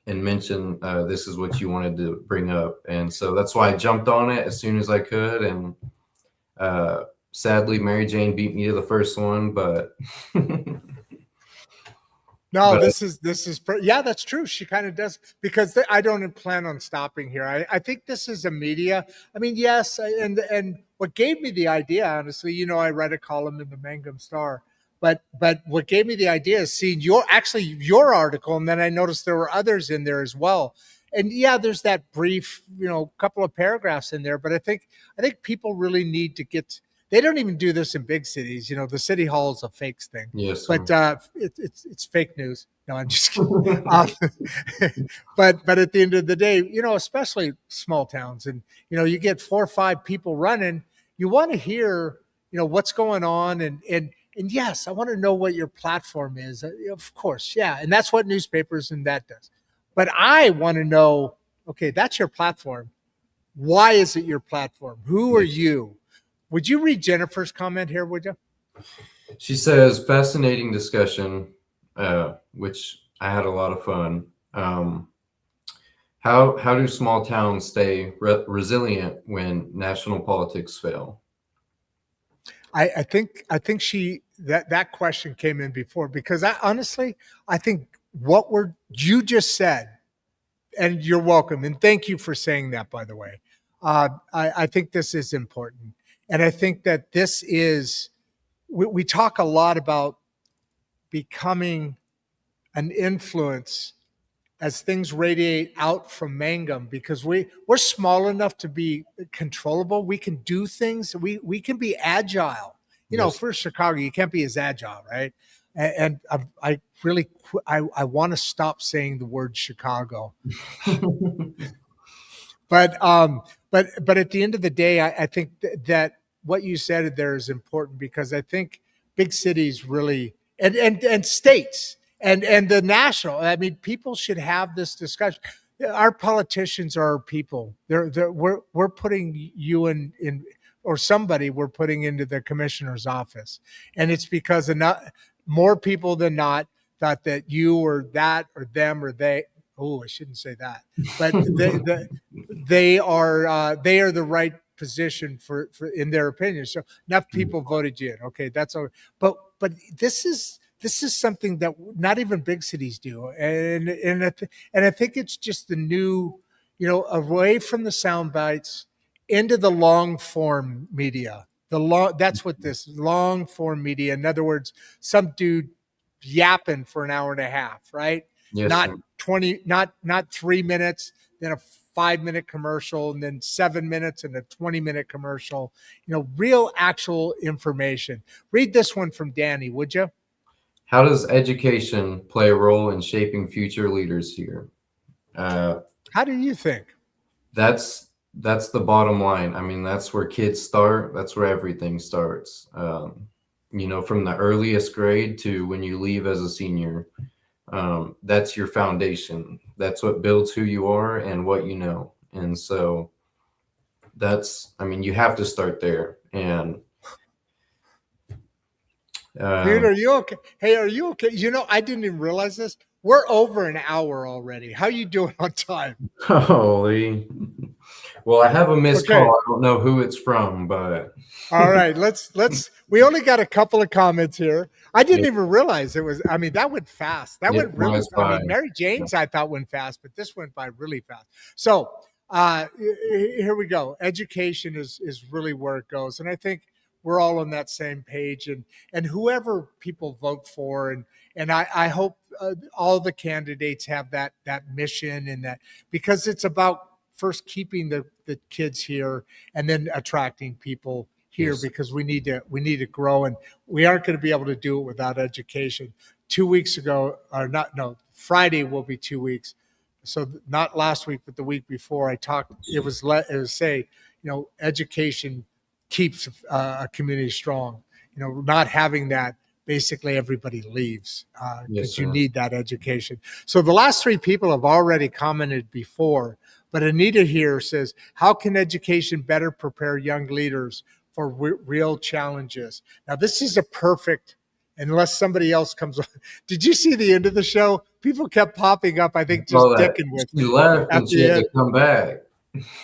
and mentioned this is what you wanted to bring up. And so that's why I jumped on it as soon as I could. And sadly, Mary Jane beat me to the first one, but no, this is that's true. She kind of does, because I don't plan on stopping here. I think this is a media. I mean, yes, and what gave me the idea, honestly, I read a column in the Mangum Star, but what gave me the idea is seeing your article, and then I noticed there were others in there as well. And yeah, there's that brief, couple of paragraphs in there, but I think people really need to get. They don't even do this in big cities. The city hall is a fake thing. Yes, but it's fake news. No, I'm just kidding. But at the end of the day, especially small towns, and you get 4 or 5 people running. You want to hear, what's going on, and yes, I want to know what your platform is. Of course, yeah, and that's what newspapers and that does. But I want to know, okay, that's your platform. Why is it your platform? Who are you? Would you read Jennifer's comment here, would you? She says, fascinating discussion, which I had a lot of fun. How do small towns stay resilient when national politics fail? I think that question came in before, because I think you just said, and you're welcome. And thank you for saying that, by the way. I think this is important. And I think that this is, we talk a lot about becoming an influence as things radiate out from Mangum, because we're small enough to be controllable. We can do things. We can be agile. Yes. For Chicago, you can't be as agile, right? And I really I want to stop saying the word Chicago. But at the end of the day, I think that what you said there is important, because I think big cities really, and states and the national. I mean, people should have this discussion. Our politicians are our people. We're putting you in or somebody we're putting into the commissioner's office, and it's because enough more people than not thought that you or that or them or they. Oh, I shouldn't say that, but they are the right position for in their opinion. So enough people voted you in. Okay, that's all. But this is something that not even big cities do, and I think it's just the new, away from the sound bites into the long form media. That's what this long form media. In other words, some dude yapping for an hour and a half, right? Yes, Not sir. 20, not 3 minutes, then a 5-minute commercial, and then 7 minutes and a 20-minute commercial. Real actual information. Read this one from Danny, would you? How does education play a role in shaping future leaders here? How do you think? That's the bottom line. I mean, that's where kids start. That's where everything starts. From the earliest grade to when you leave as a senior. That's your foundation. That's what builds who you are and what you know. And so you have to start there. And Dude, are you okay? Hey, are you okay? I didn't even realize this. We're over an hour already. How you doing on time? Holy. Well, I have a missed Okay. call. I don't know who it's from, but all right, let's we only got a couple of comments here. I didn't even realize it was, that went fast. That went really fast. I mean, Mary Jane's I thought went fast, but this went by really fast. So here we go. Education is really where it goes. And I think we're all on that same page, and whoever people vote for, and I hope all the candidates have that mission, and that, because it's about first keeping the kids here and then attracting people here, Yes. because we need to grow, and we aren't going to be able to do it without education. 2 weeks ago, or not, no, Friday will be 2 weeks. So not last week, but the week before, I talked. It was say, education keeps a community strong. Not having that, basically everybody leaves because Yes, you sir. need that education. So the last three people have already commented before, but Anita here says, how can education better prepare young leaders for real challenges? Now, this is a perfect, unless somebody else comes on. Did you see the end of the show? People kept popping up, I think, just dicking with She me. left at and she the had end. to come back.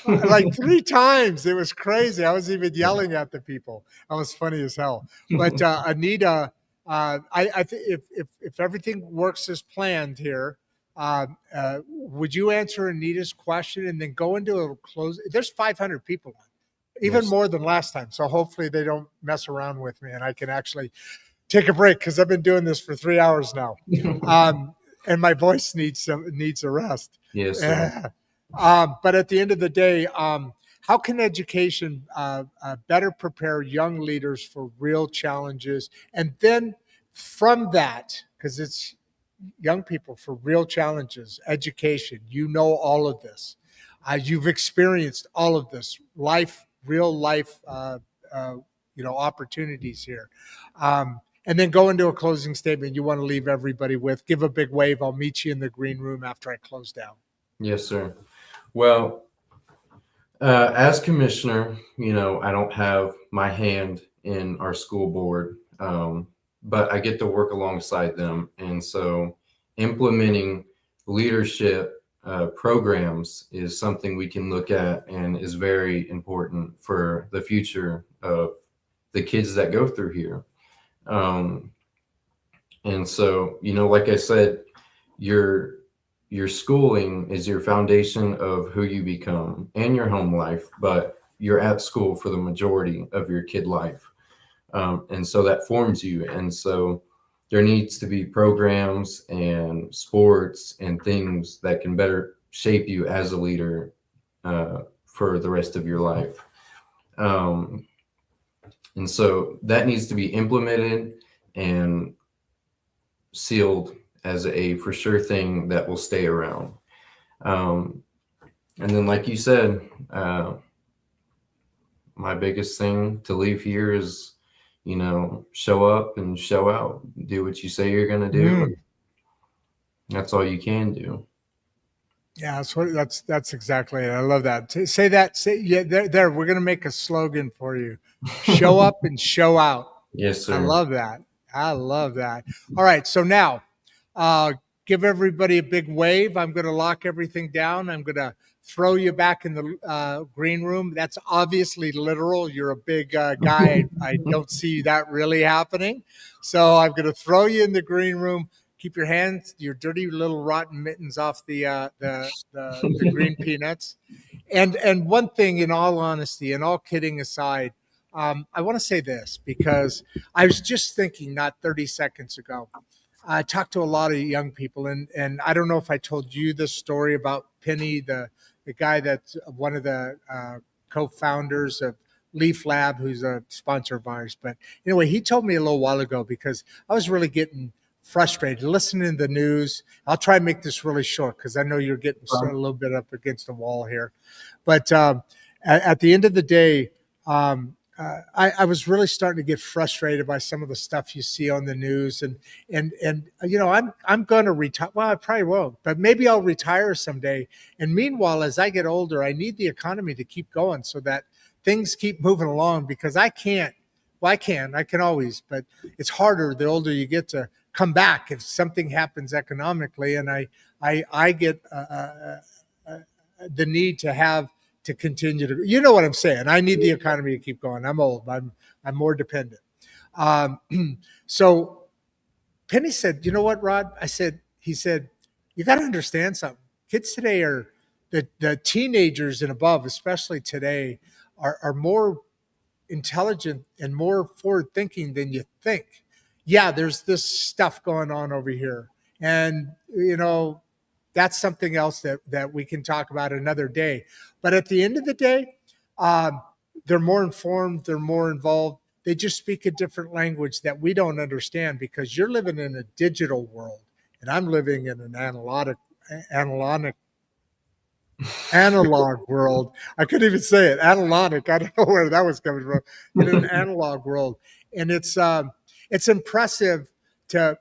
Like 3 times. It was crazy. I was even yelling at the people. That was funny as hell. But Anita, I think if everything works as planned here, would you answer Anita's question and then go into a close? There's 500 people, even Yes. more than last time. So hopefully they don't mess around with me and I can actually take a break, because I've been doing this for 3 hours now, and my voice needs a rest. Yes, sir. But at the end of the day, how can education better prepare young leaders for real challenges? And then from that, because it's young people, for real challenges, education, all of this. You've experienced all of this real life, opportunities here. And then go into a closing statement you want to leave everybody with. Give a big wave. I'll meet you in the green room after I close down. Yes, sir. Well, as commissioner, I don't have my hand in our school board, but I get to work alongside them. And so implementing leadership programs is something we can look at and is very important for the future of the kids that go through here. And so, like I said, your your schooling is your foundation of who you become and your home life, but you're at school for the majority of your kid life. And so that forms you. And so there needs to be programs and sports and things that can better shape you as a leader for the rest of your life. Um, and so that needs to be implemented and sealed as a for sure thing that will stay around. Um, and then, like you said, my biggest thing to leave here is, show up and show out. Do what you say you're going to do. That's all you can do. Yeah, that's exactly it. I love that. Say that. Say yeah. There. We're gonna make a slogan for you. Show up and show out. Yes, I sir. love that. I love that. All right. So now, uh, give everybody a big wave. I'm going to lock everything down. I'm going to throw you back in the green room. That's obviously literal. You're a big guy. I don't see that really happening. So I'm going to throw you in the green room. Keep your hands, your dirty little rotten mittens off the green peanuts. And one thing, in all honesty, and all kidding aside, I want to say this because I was just thinking not 30 seconds ago. I talked to a lot of young people, and I don't know if I told you this story about Penny, the guy that's one of the co-founders of Leaf Lab, who's a sponsor of ours. But anyway, he told me a little while ago because I was really getting frustrated listening to the news. I'll try and make this really short because I know you're getting a little bit up against the wall here. But at the end of the day, I was really starting to get frustrated by some of the stuff you see on the news, and I'm going to retire. Well, I probably won't, but maybe I'll retire someday. And meanwhile, as I get older, I need the economy to keep going so that things keep moving along because I can't. Well, I can always, but it's harder the older you get to come back if something happens economically, and I get the need to have to continue to, you know what I'm saying? I need the economy to keep going. I'm old. I'm more dependent. Um, so Penny said, "You know what, Rod?" He said, "You got to understand something. Kids today are the teenagers and above, especially today, are more intelligent and more forward thinking than you think. Yeah, there's this stuff going on over here. And, that's something else that we can talk about another day. But at the end of the day, um, they're more informed, they're more involved. They just speak a different language that we don't understand because you're living in a digital world and I'm living in an analog world. I couldn't even say it. Analogic. I don't know where that was coming from. In an analog world, and it's impressive to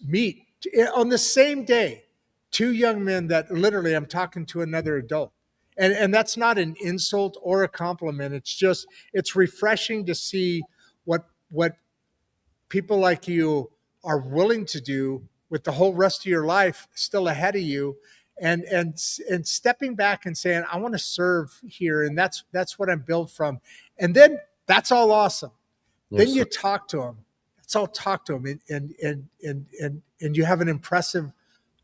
meet on the same day two young men that literally I'm talking to another adult, and that's not an insult or a compliment. It's refreshing to see what people like you are willing to do with the whole rest of your life still ahead of you and stepping back and saying I want to serve here and that's what I'm built from, and then that's all awesome. Yes, Then you sir. talk to them. That's all. Talk to them and you have an impressive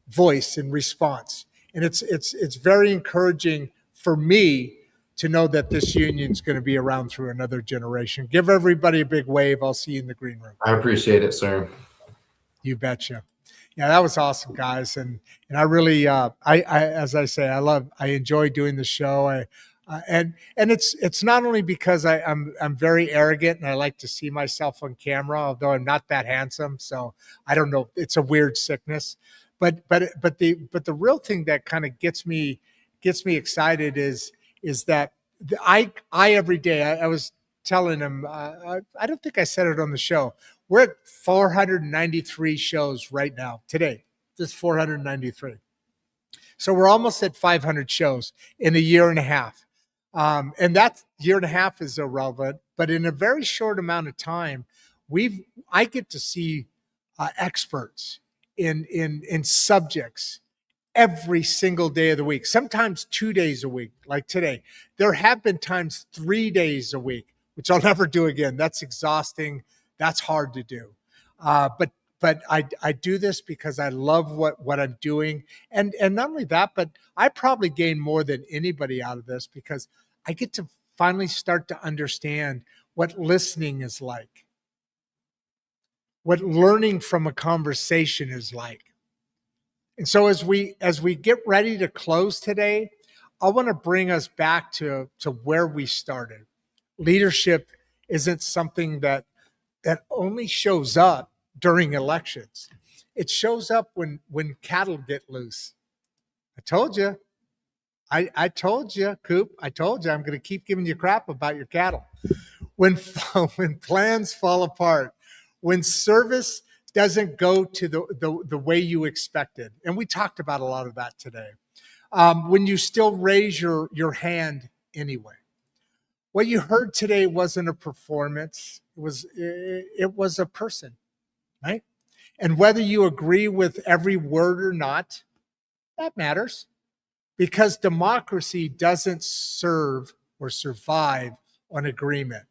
voice and response, and it's very encouraging for me to know that this union is going to be around through another generation. Give everybody a big wave. I'll see you in the green room. I appreciate it, sir. You betcha. Yeah, that was awesome, guys, and I really, as I say, I enjoy doing the show. And it's not only because I'm very arrogant and I like to see myself on camera, although I'm not that handsome, so I don't know. It's a weird sickness, but the real thing that kind of gets me excited is that I every day I was telling him I don't think I said it on the show. We're at 493 shows right now today, just 493. So we're almost at 500 shows in a year and a half. And that year and a half is irrelevant, but in a very short amount of time, I get to see experts in subjects every single day of the week, sometimes 2 days a week, like today. There have been times 3 days a week, which I'll never do again. That's exhausting. That's hard to do. But but I do this because I love what I'm doing. And not only that, but I probably gain more than anybody out of this because I get to finally start to understand what listening is like, what learning from a conversation is like. And so as we get ready to close today, I want to bring us back to where we started. Leadership isn't something that only shows up during elections. It shows up when cattle get loose. I told you. I told you, Coop. I told you I'm going to keep giving you crap about your cattle. When plans fall apart, when service doesn't go to the way you expected, and we talked about a lot of that today. When you still raise your hand anyway. What you heard today wasn't a performance. It was a person, right? And whether you agree with every word or not, that matters. Because democracy doesn't serve or survive on agreement.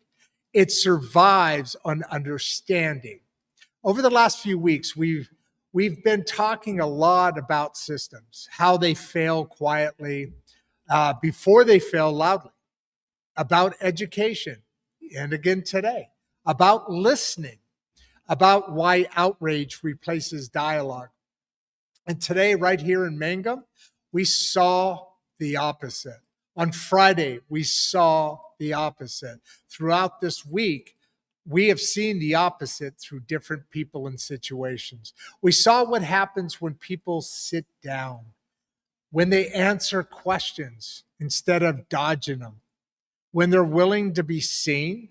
It survives on understanding. Over the last few weeks, we've been talking a lot about systems, how they fail quietly before they fail loudly, about education, and again today, about listening, about why outrage replaces dialogue. And today, right here in Mangum, we saw the opposite. On Friday, we saw the opposite. Throughout this week, we have seen the opposite through different people and situations. We saw what happens when people sit down, when they answer questions instead of dodging them, when they're willing to be seen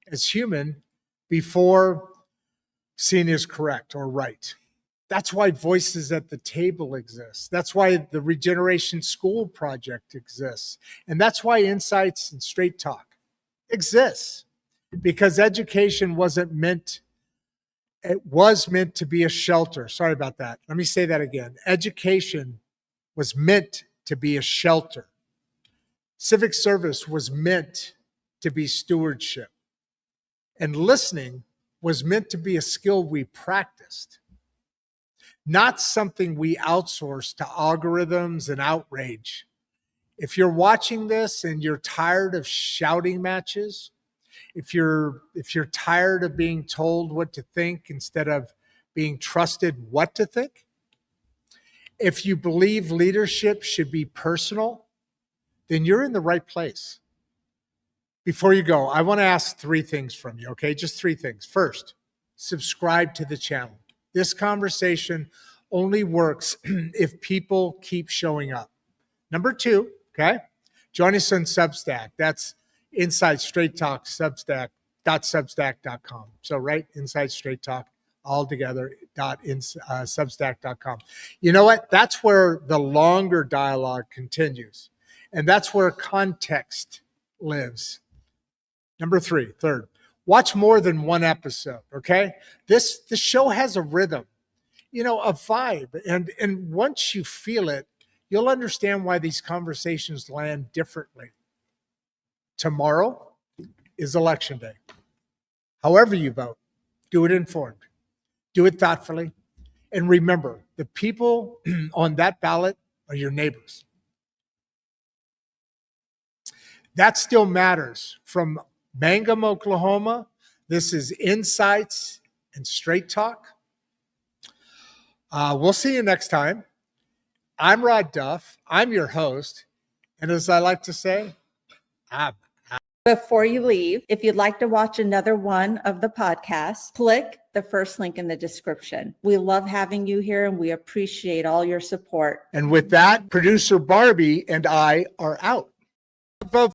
as human before seen as correct or right. That's why Voices at the Table exists. That's why the Regeneration School Project exists. And that's why Insights and Straight Talk exists. Because education wasn't meant, it was meant to be a shelter. Sorry about that. Let me say that again. Education was meant to be a shelter. Civic service was meant to be stewardship. And listening was meant to be a skill we practiced. Not something we outsource to algorithms and outrage. If you're watching this and you're tired of shouting matches, if you're tired of being told what to think instead of being trusted what to think, if you believe leadership should be personal, then you're in the right place. Before you go, I want to ask 3 things from you, okay? Just 3 things. First, subscribe to the channel. This conversation only works if people keep showing up. Number 2, okay? Join us on Substack. That's Inside Straight Talk, Substack.substack.com. So right, Inside Straight Talk, all together, Substack.com. You know what? That's where the longer dialogue continues. And that's where context lives. Number 3, third, watch more than one episode, okay? This show has a rhythm, you know, a vibe. And once you feel it, you'll understand why these conversations land differently. Tomorrow is election day. However you vote, do it informed, do it thoughtfully. And remember, the people on that ballot are your neighbors. That still matters. From Mangum, Oklahoma, this is Insights and Straight Talk. We'll see you next time. I'm Rod Duff. I'm your host. And as I like to say, Before you leave, if you'd like to watch another one of the podcasts, click the first link in the description. We love having you here and we appreciate all your support. and with that, producer Barbie and I are out.